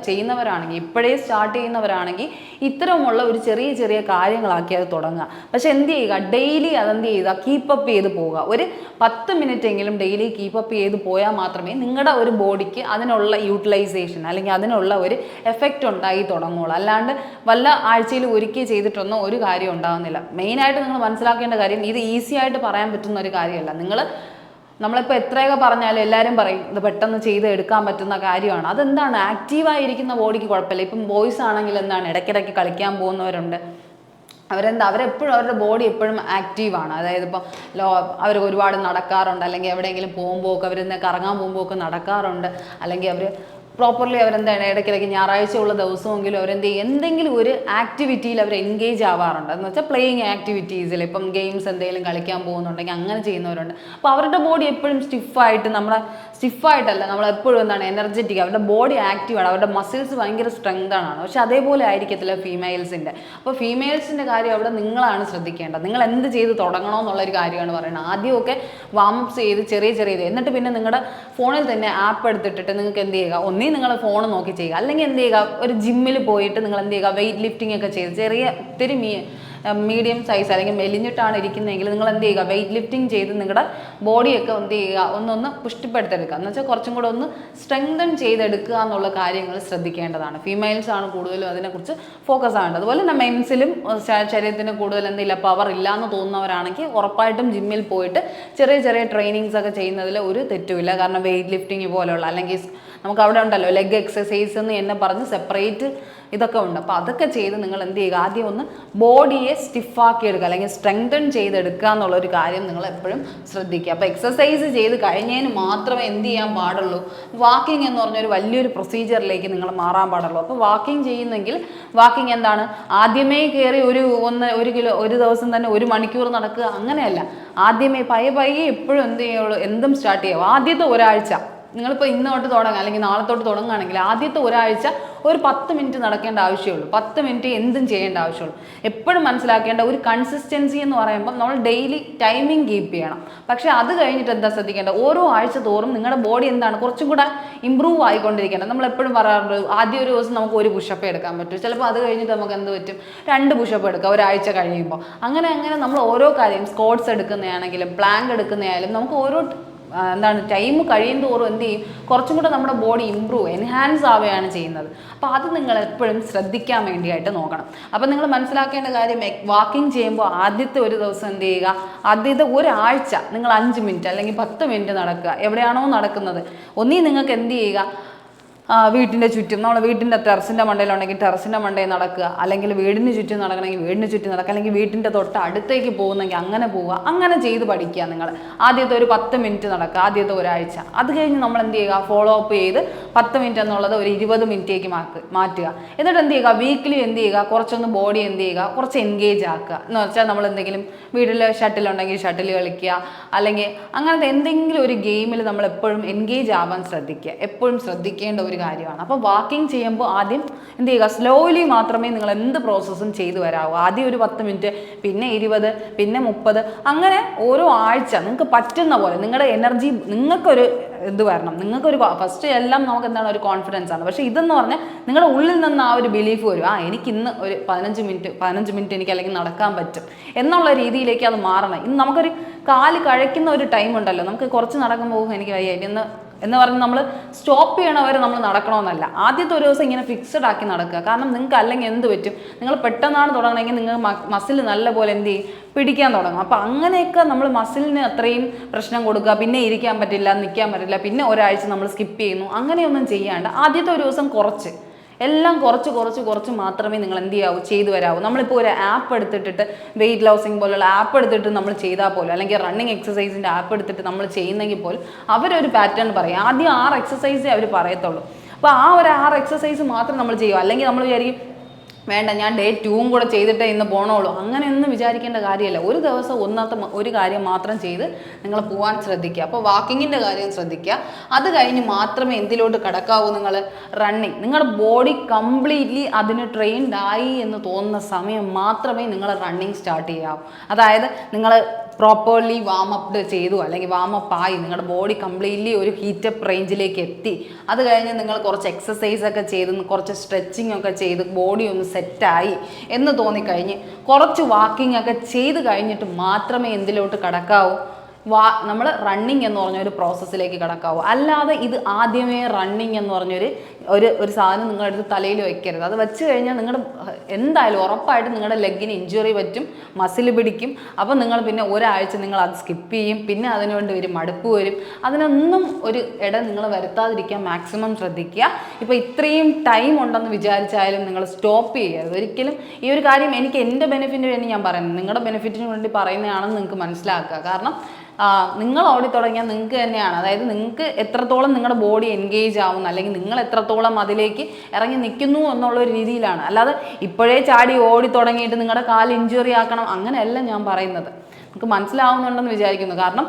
ചെയ്യുന്നവരാണെങ്കിൽ, ഇപ്പോഴേ സ്റ്റാർട്ട് ചെയ്യുന്നവരാണെങ്കിൽ ഇത്തരമുള്ള ഒരു ചെറിയ ചെറിയ കാര്യങ്ങളാക്കി അത് തുടങ്ങുക. പക്ഷെ എന്ത് ചെയ്യുക, ഡെയിലി അതെന്ത് ചെയ്യുക, കീപ്പപ്പ് ചെയ്ത് പോവുക. ഒരു 10 മിനിറ്റ് എങ്കിലും ഡെയിലി കീപ്പപ്പ് ചെയ്ത് പോയാൽ മാത്രമേ നിങ്ങളുടെ ഒരു ബോഡിക്ക് അതിനുള്ള യൂട്ടിലൈസേഷൻ അല്ലെങ്കിൽ അതിനുള്ള ഒരു എഫക്റ്റ് ഉണ്ടായി തുടങ്ങുള്ളൂ. അല്ലാണ്ട് വല്ല ആഴ്ചയിൽ ഒരിക്കൽ ചെയ്തിട്ടൊന്നും ഒരു കാര്യം ഉണ്ടാകുന്നില്ല. മെയിനായിട്ട് നിങ്ങൾ മനസ്സിലാക്കേണ്ട കാര്യം, ഇത് ഈസി ആയിട്ട് പറയാൻ പറ്റുന്ന ഒരു കാര്യമല്ല. നമ്മളിപ്പോൾ എത്രയൊക്കെ പറഞ്ഞാലും എല്ലാവരും പറയും ഇത് പെട്ടെന്ന് ചെയ്ത് എടുക്കാൻ പറ്റുന്ന കാര്യമാണ്. അതെന്താണ്, ആക്റ്റീവായിരിക്കുന്ന ബോഡിക്ക് കുഴപ്പമില്ല. ഇപ്പം ബോയ്സ് ആണെങ്കിൽ എന്താണ്, ഇടയ്ക്കിടയ്ക്ക് കളിക്കാൻ പോകുന്നവരുണ്ട്. അവരെപ്പോഴും അവരുടെ ബോഡി എപ്പോഴും ആക്റ്റീവാണ്. അതായത് ഇപ്പം അവർ ഒരുപാട് നടക്കാറുണ്ട്, അല്ലെങ്കിൽ എവിടെയെങ്കിലും പോകുമ്പോൾ ഒക്കെ അവരെന്താ കറങ്ങാൻ പോകുമ്പോൾ ഒക്കെ നടക്കാറുണ്ട്, അല്ലെങ്കിൽ അവർ പ്രോപ്പർലി അവരെന്താണ് ഇടയ്ക്കിടയ്ക്ക് ഞായറാഴ്ച ഉള്ള ദിവസമെങ്കിലും എന്തെങ്കിലും ഒരു ആക്ടിവിറ്റിയിൽ അവർ എൻഗേജ് ആവാറുണ്ട്. എന്ന് വെച്ചാൽ പ്ലേയിങ് ആക്ടിവിറ്റീസിൽ, ഇപ്പം ഗെയിംസ് എന്തെങ്കിലും കളിക്കാൻ പോകുന്നുണ്ടെങ്കിൽ അങ്ങനെ ചെയ്യുന്നവരുണ്ട്. അപ്പോൾ അവരുടെ ബോഡി എപ്പോഴും സ്റ്റിഫായിട്ടല്ല, നമ്മളെപ്പോഴും എനർജറ്റിക്, അവരുടെ ബോഡി ആക്റ്റീവാണ്, അവരുടെ മസിൽസ് ഭയങ്കര സ്ട്രെങ്താണ്. പക്ഷെ അതേപോലെ ആയിരിക്കത്തില്ല ഫീമെയിൽസിൻ്റെ. അപ്പോൾ ഫീമെയിൽസിൻ്റെ കാര്യം അവിടെ നിങ്ങളാണ് ശ്രദ്ധിക്കേണ്ടത്. നിങ്ങൾ എന്ത് ചെയ്ത് തുടങ്ങണമെന്നുള്ളൊരു കാര്യമാണ് പറയുന്നത്. ആദ്യമൊക്കെ വാമപ്സ് ചെയ്ത് ചെറിയ എന്നിട്ട് പിന്നെ നിങ്ങളുടെ ഫോണിൽ തന്നെ ആപ്പ് എടുത്തിട്ട് നിങ്ങൾക്ക് എന്ത് ചെയ്യുക, നിങ്ങൾ ഫോൺ നോക്കി ചെയ്യുക, അല്ലെങ്കിൽ എന്ത് ചെയ്യുക, ഒരു ജിമ്മിൽ പോയിട്ട് നിങ്ങൾ എന്ത് ചെയ്യുക, വെയിറ്റ് ലിഫ്റ്റിംഗ് ഒക്കെ ചെയ്ത് ഒത്തിരി മീഡിയം സൈസ് അല്ലെങ്കിൽ മെലിഞ്ഞിട്ടാണ് ഇരിക്കുന്നതെങ്കിൽ നിങ്ങൾ എന്ത് ചെയ്യുക, വെയിറ്റ് ലിഫ്റ്റിംഗ് ചെയ്ത് നിങ്ങളുടെ ബോഡിയൊക്കെ എന്ത് ചെയ്യുക, ഒന്നൊന്ന് പുഷ്ടിപ്പെടുത്തെടുക്കുക. എന്ന് വെച്ചാൽ കുറച്ചും കൂടെ ഒന്ന് സ്ട്രെങ്തൻ ചെയ്തെടുക്കുക എന്നുള്ള കാര്യങ്ങൾ ശ്രദ്ധിക്കേണ്ടതാണ്. ഫീമെയിൽസ് ആണ് കൂടുതലും അതിനെക്കുറിച്ച് ഫോക്കസ് ആവേണ്ടത്. അതുപോലെ തന്നെ മെൻസിലും ശരീരത്തിന് കൂടുതൽ എന്തെങ്കിലും പവർ ഇല്ലയെന്ന് തോന്നുന്നവരാണെങ്കിൽ ഉറപ്പായിട്ടും ജിമ്മിൽ പോയിട്ട് ചെറിയ ചെറിയ ട്രെയിനിങ്സ് ഒക്കെ ചെയ്യുന്നതിൽ ഒരു തെറ്റുമില്ല. കാരണം വെയിറ്റ് ലിഫ്റ്റിംഗ് പോലെയുള്ള അല്ലെങ്കിൽ നമുക്ക് അവിടെ ഉണ്ടല്ലോ ലെഗ് എക്സസൈസ് എന്ന് എന്നെ പറഞ്ഞ് സെപ്പറേറ്റ് ഇതൊക്കെ ഉണ്ട്. അപ്പോൾ അതൊക്കെ ചെയ്ത് നിങ്ങൾ എന്ത് ചെയ്യുക, ആദ്യം ഒന്ന് ബോഡിയെ സ്റ്റിഫാക്കി എടുക്കുക അല്ലെങ്കിൽ സ്ട്രെങ്തൻ ചെയ്തെടുക്കുക എന്നുള്ളൊരു കാര്യം നിങ്ങൾ എപ്പോഴും ശ്രദ്ധിക്കുക. അപ്പോൾ എക്സസൈസ് ചെയ്ത് കഴിഞ്ഞതിന് മാത്രമേ എന്ത് ചെയ്യാൻ പാടുള്ളൂ, വാക്കിംഗ് എന്ന് പറഞ്ഞൊരു വലിയൊരു പ്രൊസീജിയറിലേക്ക് നിങ്ങൾ മാറാൻ പാടുള്ളൂ. അപ്പോൾ വാക്കിംഗ് ചെയ്യുന്നെങ്കിൽ വാക്കിംഗ് എന്താണ്, ആദ്യമേ കയറി ഒരു ദിവസം തന്നെ 1 മണിക്കൂർ നടക്കുക അങ്ങനെയല്ല. ആദ്യമേ പയ്യെ എപ്പോഴും എന്ത് ചെയ്യുള്ളൂ, എന്തും സ്റ്റാർട്ട് ചെയ്യാം. ആദ്യത്തെ ഒരാഴ്ച നിങ്ങളിപ്പോൾ ഇന്ന് തൊട്ട് തുടങ്ങുക അല്ലെങ്കിൽ നാളെ തൊട്ട് തുടങ്ങുകയാണെങ്കിൽ ആദ്യത്തെ ഒരാഴ്ച ഒരു 10 മിനിറ്റ് നടക്കേണ്ട ആവശ്യമുള്ളൂ. 10 മിനിറ്റ് എന്തും ചെയ്യേണ്ട ആവശ്യമുള്ളൂ. എപ്പോഴും മനസ്സിലാക്കേണ്ട ഒരു കൺസിസ്റ്റൻസി എന്ന് പറയുമ്പോൾ നമ്മൾ ഡെയിലി ടൈമിംഗ് കീപ്പ് ചെയ്യണം. പക്ഷേ അത് കഴിഞ്ഞിട്ട് എന്താ ശ്രദ്ധിക്കേണ്ടത്, ഓരോ ആഴ്ച തോറും നിങ്ങളുടെ ബോഡി എന്താണ് കുറച്ചും കൂടെ ഇമ്പ്രൂവ് ആയിക്കൊണ്ടിരിക്കേണ്ടത്. നമ്മൾ എപ്പോഴും പറയാറുണ്ട് ആദ്യം ഒരു ദിവസം നമുക്ക് 1 പുഷപ്പ് എടുക്കാൻ പറ്റും, ചിലപ്പോൾ അത് കഴിഞ്ഞിട്ട് നമുക്ക് എന്ത് പറ്റും 2 പുഷപ്പ് എടുക്കാം ഒരാഴ്ച കഴിയുമ്പോൾ. അങ്ങനെ നമ്മൾ ഓരോ കാര്യം സ്ക്വാട്സ് എടുക്കുന്നതാണെങ്കിലും പ്ലാങ്ക് എടുക്കുന്നതായാലും നമുക്ക് ഓരോ ടൈം കഴിയും തോറും എന്ത് ചെയ്യും, കുറച്ചും കൂടെ നമ്മുടെ ബോഡി ഇമ്പ്രൂവ് എൻഹാൻസ് ആവുകയാണ് ചെയ്യുന്നത്. അപ്പോൾ അത് നിങ്ങൾ എപ്പോഴും ശ്രദ്ധിക്കാൻ വേണ്ടിയായിട്ട് നോക്കണം. അപ്പോൾ നിങ്ങൾ മനസ്സിലാക്കേണ്ട കാര്യം, വാക്കിംഗ് ചെയ്യുമ്പോൾ ആദ്യത്തെ ഒരു ദിവസം എന്ത് ചെയ്യുക, ആദ്യത്തെ ഒരാഴ്ച നിങ്ങൾ 5 മിനിറ്റ് അല്ലെങ്കിൽ 10 മിനിറ്റ് നടക്കുക. എവിടെയാണോ നടക്കുന്നത് ഒന്നീ നിങ്ങൾക്ക് എന്ത് ചെയ്യുക, വീട്ടിൻ്റെ ചുറ്റും, നമ്മൾ വീട്ടിൻ്റെ ടെറസിൻ്റെ മണ്ടയിലുണ്ടെങ്കിൽ ടെറസിൻ്റെ മണ്ടയിൽ നടക്കുക, അല്ലെങ്കിൽ വീടിന് ചുറ്റും നടക്കണമെങ്കിൽ വീടിന് ചുറ്റും നടക്കുക, അല്ലെങ്കിൽ വീട്ടിൻ്റെ തൊട്ട് അടുത്തേക്ക് പോകുന്നെങ്കിൽ അങ്ങനെ പോവുക. അങ്ങനെ ചെയ്ത് പഠിക്കുക. നിങ്ങൾ ആദ്യത്തെ ഒരു 10 മിനിറ്റ് നടക്കുക ആദ്യത്തെ ഒരാഴ്ച. അത് കഴിഞ്ഞ് നമ്മൾ എന്ത് ചെയ്യുക, ഫോളോ അപ്പ് ചെയ്ത് 10 മിനിറ്റ് എന്നുള്ളത് ഒരു 20 മിനിറ്റേക്ക് മാറ്റുക. എന്നിട്ട് എന്ത് ചെയ്യുക, വീക്കിലി എന്ത് ചെയ്യുക, കുറച്ചൊന്ന് ബോഡി എന്ത് ചെയ്യുക, കുറച്ച് എൻഗേജ് ആക്കുക. എന്ന് വെച്ചാൽ നമ്മൾ എന്തെങ്കിലും വീട്ടിൽ ഷട്ടിലുണ്ടെങ്കിൽ ഷട്ടിൽ കളിക്കുക, അല്ലെങ്കിൽ അങ്ങനത്തെ എന്തെങ്കിലും ഒരു ഗെയിമിൽ നമ്മൾ എപ്പോഴും എൻഗേജ് ആവാൻ ശ്രദ്ധിക്കുക. എപ്പോഴും ശ്രദ്ധിക്കേണ്ട ഒരു കാര്യമാണ്. അപ്പോൾ വാക്കിംഗ് ചെയ്യുമ്പോൾ ആദ്യം എന്ത് ചെയ്യുക, സ്ലോലി മാത്രമേ നിങ്ങൾ എന്ത് പ്രോസസ്സും ചെയ്തു വരാവൂ. ആദ്യം ഒരു 10 മിനിറ്റ്, പിന്നെ 20, പിന്നെ 30, അങ്ങനെ ഓരോ ആഴ്ച നിങ്ങൾക്ക് പറ്റുന്ന പോലെ നിങ്ങളുടെ എനർജി നിങ്ങൾക്കൊരു ഇത് വരണം. നിങ്ങൾക്കൊരു ഫസ്റ്റ് എല്ലാം നമുക്ക് എന്താണ് ഒരു കോൺഫിഡൻസ് ആണ്. പക്ഷേ ഇതെന്ന് പറഞ്ഞാൽ നിങ്ങളുടെ ഉള്ളിൽ നിന്ന് ആ ഒരു ബിലീഫ് വരും, എനിക്ക് ഇന്ന് ഒരു 15 മിനിറ്റ് എനിക്ക് അല്ലെങ്കിൽ നടക്കാൻ പറ്റും എന്നുള്ള രീതിയിലേക്ക് അത് മാറണം. ഇന്ന് നമുക്കൊരു കാല് കഴിക്കുന്ന ഒരു ടൈം ഉണ്ടല്ലോ, നമുക്ക് കുറച്ച് നടക്കുമ്പോൾ എനിക്ക് വയ്യ എന്ന് പറഞ്ഞ് നമ്മൾ സ്റ്റോപ്പ് ചെയ്യണവരെ നമ്മൾ നടക്കണമെന്നല്ല. ആദ്യത്തെ ഒരു ദിവസം ഇങ്ങനെ ഫിക്സഡ് ആക്കി നടക്കുക. കാരണം നിങ്ങൾക്ക് അല്ലെങ്കിൽ എന്ത് പറ്റും, നിങ്ങൾ പെട്ടെന്നാണ് തുടങ്ങണമെങ്കിൽ നിങ്ങൾ മസിൽ നല്ല പോലെ എന്ത് ചെയ്യും, പിടിക്കാൻ തുടങ്ങും. അപ്പോൾ അങ്ങനെയൊക്കെ നമ്മൾ മസിലിന് അത്രയും പ്രശ്നം കൊടുക്കുക, പിന്നെ ഇരിക്കാൻ പറ്റില്ല, നിൽക്കാൻ പറ്റില്ല, പിന്നെ ഒരാഴ്ച നമ്മൾ സ്കിപ്പ് ചെയ്യുന്നു. അങ്ങനെയൊന്നും ചെയ്യാണ്ട് ആദ്യത്തെ ഒരു ദിവസം എല്ലാം കുറച്ച് മാത്രമേ നിങ്ങൾ എന്ത് ചെയ്യാവൂ, ചെയ്തു വരാവൂ. നമ്മളിപ്പോൾ ഒരു ആപ്പ് എടുത്തിട്ട് വെയിറ്റ് ലോസിങ് പോലുള്ള ആപ്പ് എടുത്തിട്ട് നമ്മൾ ചെയ്താൽ പോലും, അല്ലെങ്കിൽ റണ്ണിങ് എക്സസൈസിൻ്റെ ആപ്പ് എടുത്തിട്ട് നമ്മൾ ചെയ്യുന്നെങ്കിൽ പോലും അവരൊരു പാറ്റേൺ പറയും. ആദ്യം 6 എക്സസൈസേ അവർ പറയത്തുള്ളൂ. അപ്പോൾ ആ ഒരു 6 എക്സസൈസ് മാത്രം നമ്മൾ ചെയ്യുക. അല്ലെങ്കിൽ നമ്മൾ വിചാരിക്കും വേണ്ട ഞാൻ ഡേ 2 കൂടെ ചെയ്തിട്ടേ ഇന്ന് പോകണുള്ളൂ, അങ്ങനെയൊന്നും വിചാരിക്കേണ്ട കാര്യമല്ല. ഒരു ദിവസം ഒരു കാര്യം മാത്രം ചെയ്ത് നിങ്ങൾ പോകാൻ ശ്രദ്ധിക്കുക. അപ്പോൾ വാക്കിങ്ങിൻ്റെ കാര്യം ശ്രദ്ധിക്കുക. അത് കഴിഞ്ഞ് മാത്രമേ എന്തിലോട്ട് കടക്കാവൂ, നിങ്ങൾ റണ്ണിങ്. നിങ്ങളുടെ ബോഡി കംപ്ലീറ്റ്ലി അതിന് ട്രെയിൻഡ് ആയി എന്ന് തോന്നുന്ന സമയം മാത്രമേ നിങ്ങൾ റണ്ണിങ് സ്റ്റാർട്ട് ചെയ്യാവൂ. അതായത് നിങ്ങൾ പ്രോപ്പർലി വാമപ്പ് ചെയ്തു അല്ലെങ്കിൽ വാമപ്പ് ആയി നിങ്ങളുടെ ബോഡി കംപ്ലീറ്റ്ലി ഒരു ഹീറ്റപ്പ് റേഞ്ചിലേക്ക് എത്തി. അത് കഴിഞ്ഞ് നിങ്ങൾ കുറച്ച് എക്സസൈസ് ഒക്കെ ചെയ്ത് കുറച്ച് സ്ട്രെച്ചിങ് ഒക്കെ ചെയ്ത് ബോഡി ഒന്ന് സെറ്റായി എന്ന് തോന്നിക്കഴിഞ്ഞ് കുറച്ച് വാക്കിംഗ് ഒക്കെ ചെയ്ത് കഴിഞ്ഞിട്ട് മാത്രമേ എന്തിലോട്ട് കടക്കാവൂ, നമ്മൾ റണ്ണിങ് എന്ന് പറഞ്ഞൊരു പ്രോസസ്സിലേക്ക് കടക്കാവൂ. അല്ലാതെ ഇത് ആദ്യമേ റണ്ണിങ് എന്ന് പറഞ്ഞൊരു ഒരു സാധനം നിങ്ങളുടെ അടുത്ത് തലയിൽ വയ്ക്കരുത്. അത് വെച്ച് കഴിഞ്ഞാൽ നിങ്ങളുടെ എന്തായാലും ഉറപ്പായിട്ടും നിങ്ങളുടെ ലെഗിന് ഇഞ്ചുറി പറ്റും, മസിൽ പിടിക്കും. അപ്പോൾ നിങ്ങൾ പിന്നെ ഒരാഴ്ച നിങ്ങൾ അത് സ്കിപ്പ് ചെയ്യും, പിന്നെ അതിനുവേണ്ടി ഒരു മടുപ്പ് വരും. അതിനൊന്നും ഒരു നിങ്ങൾ വരുത്താതിരിക്കാൻ മാക്സിമം ശ്രദ്ധിക്കുക. ഇപ്പോൾ ഇത്രയും ടൈം ഉണ്ടെന്ന് വിചാരിച്ചാലും നിങ്ങൾ സ്റ്റോപ്പ് ചെയ്യരുത് ഒരിക്കലും. ഈ ഒരു കാര്യം എനിക്ക് എൻ്റെ ബെനിഫിറ്റിന് വേണ്ടി ഞാൻ പറയുന്നത്, നിങ്ങളുടെ ബെനിഫിറ്റിന് വേണ്ടി പറയുന്നതാണെന്ന് നിങ്ങൾക്ക് മനസ്സിലാക്കുക. കാരണം നിങ്ങൾ ഓടി തുടങ്ങിയാൽ നിങ്ങൾക്ക് തന്നെയാണ്, അതായത് നിങ്ങൾക്ക് എത്രത്തോളം നിങ്ങളുടെ ബോഡി എൻഗേജ് ആവുന്നു അല്ലെങ്കിൽ നിങ്ങൾ എത്രത്തോളം അതിലേക്ക് ഇറങ്ങി നിൽക്കുന്നു എന്നുള്ളൊരു രീതിയിലാണ്. അല്ലാതെ ഇപ്പോഴേ ചാടി ഓടി തുടങ്ങിയിട്ട് നിങ്ങളുടെ കാല് ഇഞ്ചുറി ആക്കണം അങ്ങനെയല്ല ഞാൻ പറയുന്നത്. നമുക്ക് മനസ്സിലാവുന്നുണ്ടെന്ന് വിചാരിക്കുന്നു. കാരണം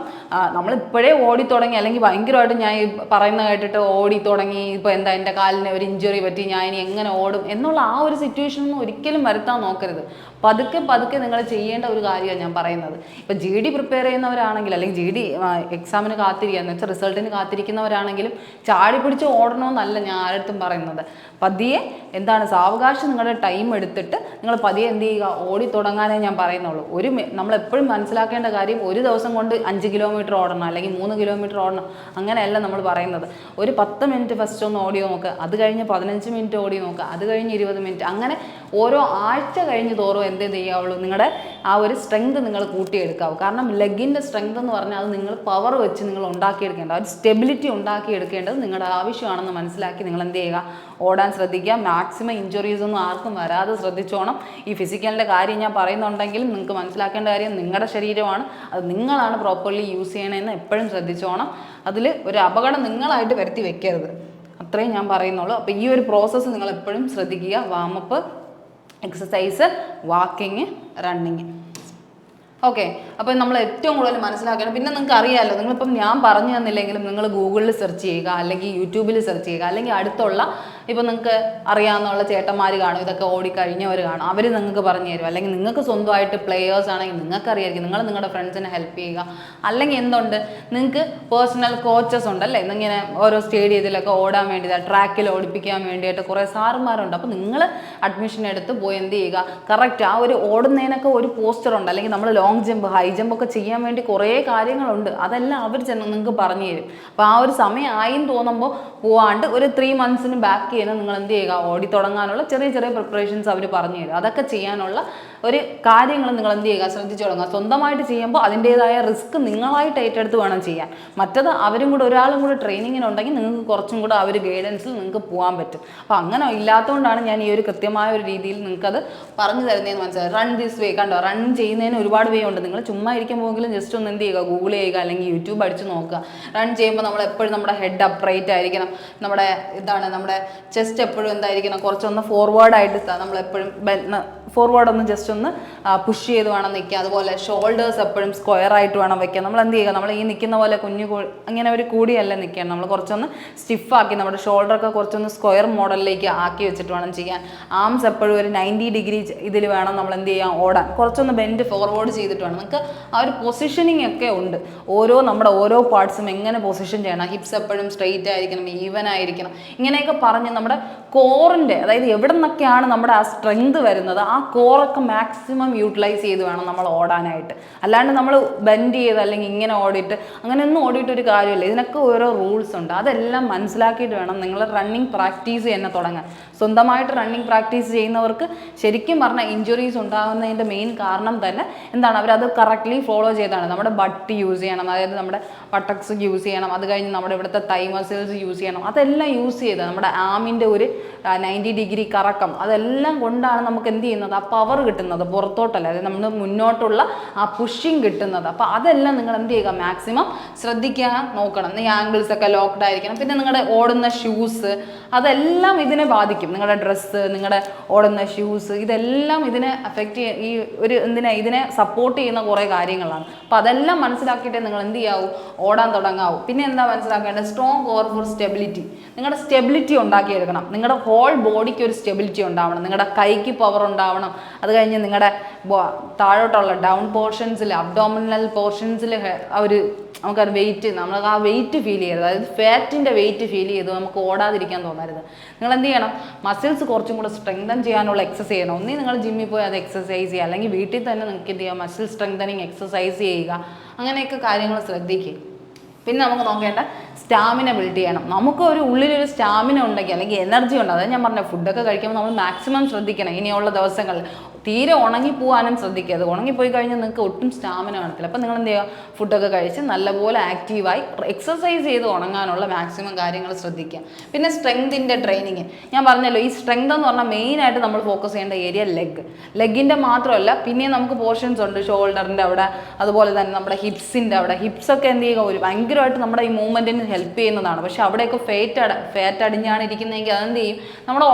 നമ്മളിപ്പോഴേ ഓടി തുടങ്ങി, അല്ലെങ്കിൽ ഭയങ്കരമായിട്ട് ഞാൻ പറയുന്ന കേട്ടിട്ട് ഓടി തുടങ്ങി, ഇപ്പോൾ എന്താ എൻ്റെ കാലിന് ഒരു ഇഞ്ചുറി പറ്റി, ഞാൻ ഇനി എങ്ങനെ ഓടും എന്നുള്ള ആ ഒരു സിറ്റുവേഷനൊന്നും ഒരിക്കലും വരുത്താൻ നോക്കരുത്. പതുക്കെ പതുക്കെ നിങ്ങൾ ചെയ്യേണ്ട ഒരു കാര്യമാണ് ഞാൻ പറയുന്നത്. ഇപ്പോൾ GD പ്രിപ്പയർ ചെയ്യുന്നവരാണെങ്കിൽ, അല്ലെങ്കിൽ GD എക്സാമിന് കാത്തിരിക്കുക എന്ന് വെച്ചാൽ റിസൾട്ടിന് കാത്തിരിക്കുന്നവരാണെങ്കിലും ചാടി പിടിച്ച് ഓടണമെന്നല്ല ഞാൻ ആരടുത്തും പറയുന്നത്. പതിയെ എന്താണ് സാവകാശം നിങ്ങളുടെ ടൈം എടുത്തിട്ട് നിങ്ങൾ പതിയെ എന്ത് ചെയ്യുക, ഓടി തുടങ്ങാനേ ഞാൻ പറയുന്നുള്ളൂ. നമ്മളെപ്പോഴും മനസ്സിലാക്കേണ്ട കാര്യം ഒരു ദിവസം കൊണ്ട് 5 കിലോമീറ്റർ ഓടണം അല്ലെങ്കിൽ 3 കിലോമീറ്റർ ഓടണം അങ്ങനെയല്ല നമ്മൾ പറയുന്നത്. ഒരു 10 മിനിറ്റ് ഫസ്റ്റ് ഒന്ന് ഓടി നോക്കുക, അത് കഴിഞ്ഞ് 15 മിനിറ്റ് ഓടി നോക്കുക, അത് കഴിഞ്ഞ് 20 മിനിറ്റ്, അങ്ങനെ ഓരോ ആഴ്ച കഴിഞ്ഞ് തോറും എന്ത് ചെയ്യാവുള്ളൂ, നിങ്ങളുടെ ആ ഒരു സ്ട്രെങ്ത് നിങ്ങൾ കൂട്ടിയെടുക്കാവൂ. കാരണം ലെഗിൻ്റെ സ്ട്രെങ്ത് എന്ന് പറഞ്ഞാൽ അത് നിങ്ങൾ പവർ വെച്ച് നിങ്ങൾ ഉണ്ടാക്കിയെടുക്കേണ്ട, ഒരു സ്റ്റെബിലിറ്റി ഉണ്ടാക്കിയെടുക്കേണ്ടത് നിങ്ങളുടെ ആവശ്യമാണെന്ന് മനസ്സിലാക്കി നിങ്ങൾ എന്ത് ചെയ്യുക, ഓടാൻ ശ്രദ്ധിക്കുക. മാക്സിമം ഇഞ്ചുറീസ് ഒന്നും ആർക്കും വരാതെ ശ്രദ്ധിച്ചോണം. ഈ ഫിസിക്കലിൻ്റെ കാര്യം ഞാൻ പറയുന്നുണ്ടെങ്കിലും നിങ്ങൾക്ക് മനസ്സിലാക്കേണ്ട കാര്യം നിങ്ങളുടെ ശരീരമാണ്, അത് നിങ്ങളാണ് പ്രോപ്പർലി യൂസ് ചെയ്യണമെന്ന് എപ്പോഴും ശ്രദ്ധിച്ചോണം. അതിൽ ഒരു അപകടം നിങ്ങളായിട്ട് വരുത്തി വെക്കരുത്, അത്രയും ഞാൻ പറയുന്നുള്ളൂ. അപ്പോൾ ഈ ഒരു പ്രോസസ്സ് നിങ്ങൾ എപ്പോഴും ശ്രദ്ധിക്കുക. Warm up, exercise, walking, running. Okay, അപ്പോൾ നമ്മൾ ഏറ്റവും കൂടുതൽ മനസ്സിലാക്കണം. പിന്നെ നിങ്ങൾക്ക് അറിയാമല്ലോ, നിങ്ങളിപ്പം ഞാൻ പറഞ്ഞു തന്നില്ലെങ്കിലും നിങ്ങൾ ഗൂഗിളിൽ സെർച്ച് ചെയ്യുക, അല്ലെങ്കിൽ യൂട്യൂബിൽ സെർച്ച് ചെയ്യുക, അല്ലെങ്കിൽ അടുത്തുള്ള ഇപ്പോൾ നിങ്ങൾക്ക് അറിയാവുന്ന ചേട്ടന്മാർ കാണും, ഇതൊക്കെ ഓടിക്കഴിഞ്ഞവർ കാണും, അവർ നിങ്ങൾക്ക് പറഞ്ഞു തരും. അല്ലെങ്കിൽ നിങ്ങൾക്ക് സ്വന്തമായിട്ട് പ്ലെയേഴ്സ് ആണെങ്കിൽ നിങ്ങൾക്ക് അറിയായിരിക്കും, നിങ്ങൾ നിങ്ങളുടെ ഫ്രണ്ട്സിനെ ഹെൽപ്പ് ചെയ്യുക. അല്ലെങ്കിൽ എന്തുണ്ട്, നിങ്ങൾക്ക് പേഴ്സണൽ കോച്ചസ് ഉണ്ടല്ലേ, ഇങ്ങനെ ഓരോ സ്റ്റേഡിയത്തിലൊക്കെ ഓടാൻ വേണ്ടി, ട്രാക്കിൽ ഓടിപ്പിക്കാൻ വേണ്ടിയിട്ട് കുറേ സാറുമാരുണ്ട്. അപ്പോൾ നിങ്ങൾ അഡ്മിഷൻ എടുത്ത് പോയി എന്ത് ചെയ്യുക, കറക്റ്റ് ആ ഒരു ഓടുന്നതിനൊക്കെ ഒരു പോസ്റ്റർ ഉണ്ട്, അല്ലെങ്കിൽ നമ്മൾ ലോങ് ജമ്പ്, ഹൈ ജമ്പ് ഒക്കെ ചെയ്യാൻ വേണ്ടി കുറേ കാര്യങ്ങളുണ്ട്, അതെല്ലാം അവർ നിങ്ങൾക്ക് പറഞ്ഞു തരും. അപ്പോൾ ആ ഒരു സമയമായിന്ന് തോന്നുമ്പോൾ പോവാണ്ട് ഒരു 3 മന്ത്സിന് ബാക്ക് ചെയ്യുന്ന നിങ്ങൾ എന്ത് ചെയ്യുക, ഓടി തുടങ്ങാനുള്ള ചെറിയ ചെറിയ പ്രിപ്പറേഷൻസ് അവർ പറഞ്ഞു തരും. അതൊക്കെ ചെയ്യാനുള്ള ഒരു കാര്യങ്ങൾ നിങ്ങൾ എന്ത് ചെയ്യുക, ശ്രദ്ധിച്ചു തുടങ്ങുക. സ്വന്തമായിട്ട് ചെയ്യുമ്പോൾ അതിൻ്റേതായ റിസ്ക് നിങ്ങളായിട്ട് ഏറ്റെടുത്ത് വേണം ചെയ്യാൻ. മറ്റത് അവരും കൂടെ ഒരാളും കൂടെ ട്രെയിനിങ്ങിനുണ്ടെങ്കിൽ നിങ്ങൾക്ക് കുറച്ചും കൂടെ ആ ഒരു ഗൈഡൻസിൽ നിങ്ങൾക്ക് പോകാൻ പറ്റും. അപ്പോൾ അങ്ങനെ ഇല്ലാത്തതുകൊണ്ടാണ് ഞാൻ ഈ ഒരു കൃത്യമായ ഒരു രീതിയിൽ നിങ്ങൾക്കത് പറഞ്ഞു തരുന്നതെന്ന് മനസ്സിലായി. റൺ ദിസ് വേ, കണ്ടോ, റൺ ചെയ്യുന്നതിന് ഒരുപാട് വേ ഉണ്ട്. നിങ്ങൾ ചുമ്മാ ഇരിക്കുമ്പോഴെങ്കിലും ജസ്റ്റ് ഒന്ന് എന്ത് ചെയ്യുക, ഗൂഗിൾ ചെയ്യുക, അല്ലെങ്കിൽ യൂട്യൂബ് അടിച്ച് നോക്കുക. റൺ ചെയ്യുമ്പോൾ നമ്മൾ എപ്പോഴും നമ്മുടെ ഹെഡ് അപ്രൈറ്റ് ആയിരിക്കണം, നമ്മുടെ നമ്മുടെ ചെസ്റ്റ് എപ്പോഴും എന്തായിരിക്കണം, കുറച്ചൊന്ന് ഫോർവേഡായിട്ട് നമ്മളെപ്പോഴും ഫോർവേഡ് ഒന്ന് ജസ്റ്റ് ഒന്ന് പുഷ് ചെയ്ത് വേണം നിൽക്കുക. അതുപോലെ ഷോൾഡേഴ്സ് എപ്പോഴും സ്ക്വയർ ആയിട്ട് വേണം വെക്കുക. നമ്മൾ എന്ത് ചെയ്യുക, നമ്മൾ ഈ നിൽക്കുന്ന പോലെ അങ്ങനെ ഒരു കൂടിയല്ല നിൽക്കുകയാണ്, നമ്മൾ കുറച്ചൊന്ന് സ്റ്റിഫാക്കി നമ്മുടെ ഷോൾഡറൊക്കെ കുറച്ചൊന്ന് സ്ക്വയർ മോഡലിലേക്ക് ആക്കി വെച്ചിട്ട് വേണം ചെയ്യാൻ. ആംസ് എപ്പോഴും ഒരു 90 ഡിഗ്രി ഇതിൽ വേണം നമ്മൾ എന്ത് ചെയ്യാൻ, ഓടാൻ. കുറച്ചൊന്ന് ബെൻഡ് ഫോർവേഡ് ചെയ്തിട്ട് വേണം. നിങ്ങൾക്ക് ആ ഒരു പൊസിഷനിങ് ഒക്കെ ഉണ്ട്, നമ്മുടെ ഓരോ പാർട്സും എങ്ങനെ പൊസിഷൻ ചെയ്യണം, ഹിപ്സ് എപ്പോഴും സ്ട്രെയിറ്റ് ആയിരിക്കണം, ഈവൻ ആയിരിക്കണം, ഇങ്ങനെയൊക്കെ പറഞ്ഞ് നമ്മുടെ കോറിൻ്റെ, അതായത് എവിടെ നിന്നൊക്കെയാണ് നമ്മുടെ ആ സ്ട്രെങ്ത് വരുന്നത്, ആ കോറൊക്കെ മാക്സിമം യൂട്ടിലൈസ് ചെയ്ത് വേണം നമ്മൾ ഓടാനായിട്ട്. അല്ലാണ്ട് നമ്മൾ ബെൻഡ് ചെയ്ത് അല്ലെങ്കിൽ ഇങ്ങനെ ഓടിയിട്ട് അങ്ങനെയൊന്നും ഓടിയിട്ടൊരു കാര്യമില്ല. ഇതിനൊക്കെ ഓരോ റൂൾസ് ഉണ്ട്, അതെല്ലാം മനസ്സിലാക്കിയിട്ട് വേണം നിങ്ങൾ റണ്ണിങ് പ്രാക്ടീസ് തന്നെ തുടങ്ങാൻ. സ്വന്തമായിട്ട് റണ്ണിങ് പ്രാക്ടീസ് ചെയ്യുന്നവർക്ക് ശരിക്കും പറഞ്ഞാൽ ഇഞ്ചുറീസ് ഉണ്ടാകുന്നതിൻ്റെ മെയിൻ കാരണം തന്നെ എന്താണ്, അവരത് കറക്റ്റ്ലി ഫോളോ ചെയ്താണ്. നമ്മുടെ ബട്ട് യൂസ് ചെയ്യണം, അതായത് നമ്മുടെ ബട്ടക്സ് യൂസ് ചെയ്യണം, അത് കഴിഞ്ഞ് നമ്മുടെ ഇവിടുത്തെ തൈ മസിൽസ് യൂസ് ചെയ്യണം. അതെല്ലാം യൂസ് ചെയ്ത് നമ്മുടെ ആമിൻ്റെ ഒരു 90 ഡിഗ്രി കറക്കം, അതെല്ലാം കൊണ്ടാണ് നമുക്ക് എന്ത് ചെയ്യുന്നത്, ആ പവർ കിട്ടുന്നത് പുറത്തോട്ടല്ല, അതായത് നമ്മൾ മുന്നോട്ടുള്ള ആ പുഷിങ് കിട്ടുന്നത്. അപ്പോൾ അതെല്ലാം നിങ്ങൾ എന്ത് ചെയ്യുക, മാക്സിമം ശ്രദ്ധിക്കാൻ നോക്കണം. ഈ ആംഗിൾസ് ഒക്കെ ലോക്ക്ഡ് ആയിരിക്കണം. പിന്നെ നിങ്ങളുടെ ഓടുന്ന ഷൂസ്, അതെല്ലാം ഇതിനെ ബാധിക്കും. നിങ്ങളുടെ ഡ്രസ്സ്, നിങ്ങളുടെ ഓടുന്ന ഷൂസ്, ഇതെല്ലാം ഇതിനെ അഫക്റ്റ് ഈ ഒരു ഇതിനെ സപ്പോർട്ട് ചെയ്യുന്ന കുറേ കാര്യങ്ങളാണ്. അപ്പോൾ അതെല്ലാം മനസ്സിലാക്കിയിട്ട് നിങ്ങൾ എന്ത് ചെയ്യാവൂ, ഓടാൻ തുടങ്ങാവൂ. പിന്നെ എന്താ മനസ്സിലാക്കേണ്ടത്, സ്ട്രോങ് കോർ ഫോർ സ്റ്റെബിലിറ്റി. നിങ്ങളുടെ സ്റ്റെബിലിറ്റി ഉണ്ടാക്കിയെടുക്കണം. നിങ്ങളുടെ ഹോൾ ബോഡിക്ക് ഒരു സ്റ്റെബിലിറ്റി ഉണ്ടാവണം, നിങ്ങളുടെ കൈക്ക് പവർ ഉണ്ടാവണം. അത് കഴിഞ്ഞ് നിങ്ങളുടെ താഴോട്ടുള്ള ഡൗൺ പോർഷൻസിൽ, അബ്ഡോമിനൽ പോർഷൻസിൽ ഒരു നമുക്കത് വെയിറ്റ്, നമുക്ക് ആ വെയിറ്റ് ഫീൽ ചെയ്യരുത്, അതായത് ഫാറ്റിൻ്റെ വെയിറ്റ് ഫീൽ ചെയ്ത് നമുക്ക് ഓടാതിരിക്കാൻ തോന്നരുത്. നിങ്ങൾ എന്ത് ചെയ്യണം, മസിൽസ് കുറച്ചും കൂടെ സ്ട്രെങ്തൻ ചെയ്യാനുള്ള എക്സസൈസ് ചെയ്യണം. ഒന്നീ നിങ്ങൾ ജിമ്മിൽ പോയി അത് എക്സസൈസ് ചെയ്യുക, അല്ലെങ്കിൽ വീട്ടിൽ തന്നെ നിങ്ങൾക്ക് എന്ത് ചെയ്യുക, മസിൽ സ്ട്രെങ്തനിങ് എക്സസൈസ് ചെയ്യുക. അങ്ങനെയൊക്കെ കാര്യങ്ങൾ ശ്രദ്ധിക്കുക. പിന്നെ നമുക്ക് നോക്കേണ്ട സ്റ്റാമിന ബിൽഡ് ചെയ്യണം. നമുക്ക് ഒരു ഉള്ളിലൊരു സ്റ്റാമിന ഉണ്ടെങ്കിൽ, അല്ലെങ്കിൽ എനർജി ഉണ്ട്, അതായത് ഞാൻ പറഞ്ഞ ഫുഡൊക്കെ കഴിക്കുമ്പോൾ നമ്മൾ മാക്സിമം ശ്രദ്ധിക്കണം. ഇനിയുള്ള ദിവസങ്ങളിൽ തീരെ ഉണങ്ങിപ്പോവാനും ശ്രദ്ധിക്കുക. അത് ഉണങ്ങിപ്പോയി കഴിഞ്ഞാൽ നിങ്ങൾക്ക് ഒട്ടും സ്റ്റാമിന കാണത്തില്ല. അപ്പോൾ നിങ്ങൾ എന്ത് ചെയ്യുക, ഫുഡൊക്കെ കഴിച്ച് നല്ലപോലെ ആക്റ്റീവായി എക്സസൈസ് ചെയ്ത് ഉണങ്ങാനുള്ള മാക്സിമം കാര്യങ്ങൾ ശ്രദ്ധിക്കുക. പിന്നെ സ്ട്രെങ്തിൻ്റെ ട്രെയിനിങ് ഞാൻ പറഞ്ഞല്ലോ, ഈ സ്ട്രെങ്ത് എന്ന് പറഞ്ഞാൽ മെയിനായിട്ട് നമ്മൾ ഫോക്കസ് ചെയ്യേണ്ട ഏരിയ ലെഗിൻ്റെ മാത്രമല്ല, പിന്നെ നമുക്ക് പോർഷൻസ് ഉണ്ട്, ഷോൾഡറിൻ്റെ അവിടെ, അതുപോലെ തന്നെ നമ്മുടെ ഹിപ്സിൻ്റെ അവിടെ. ഹിപ്സൊക്കെ എന്ത് ചെയ്യുക, ഒരു ഭയങ്കരമായിട്ട് നമ്മുടെ ഈ മൂവ്മെൻറ്റിന് ഹെൽപ്പ് ചെയ്യുന്നതാണ്. പക്ഷെ അവിടെയൊക്കെ ഫാറ്റ് അടിഞ്ഞാണ് ഇരിക്കുന്നതെങ്കിൽ അതെന്ത് ചെയ്യും, നമ്മുടെ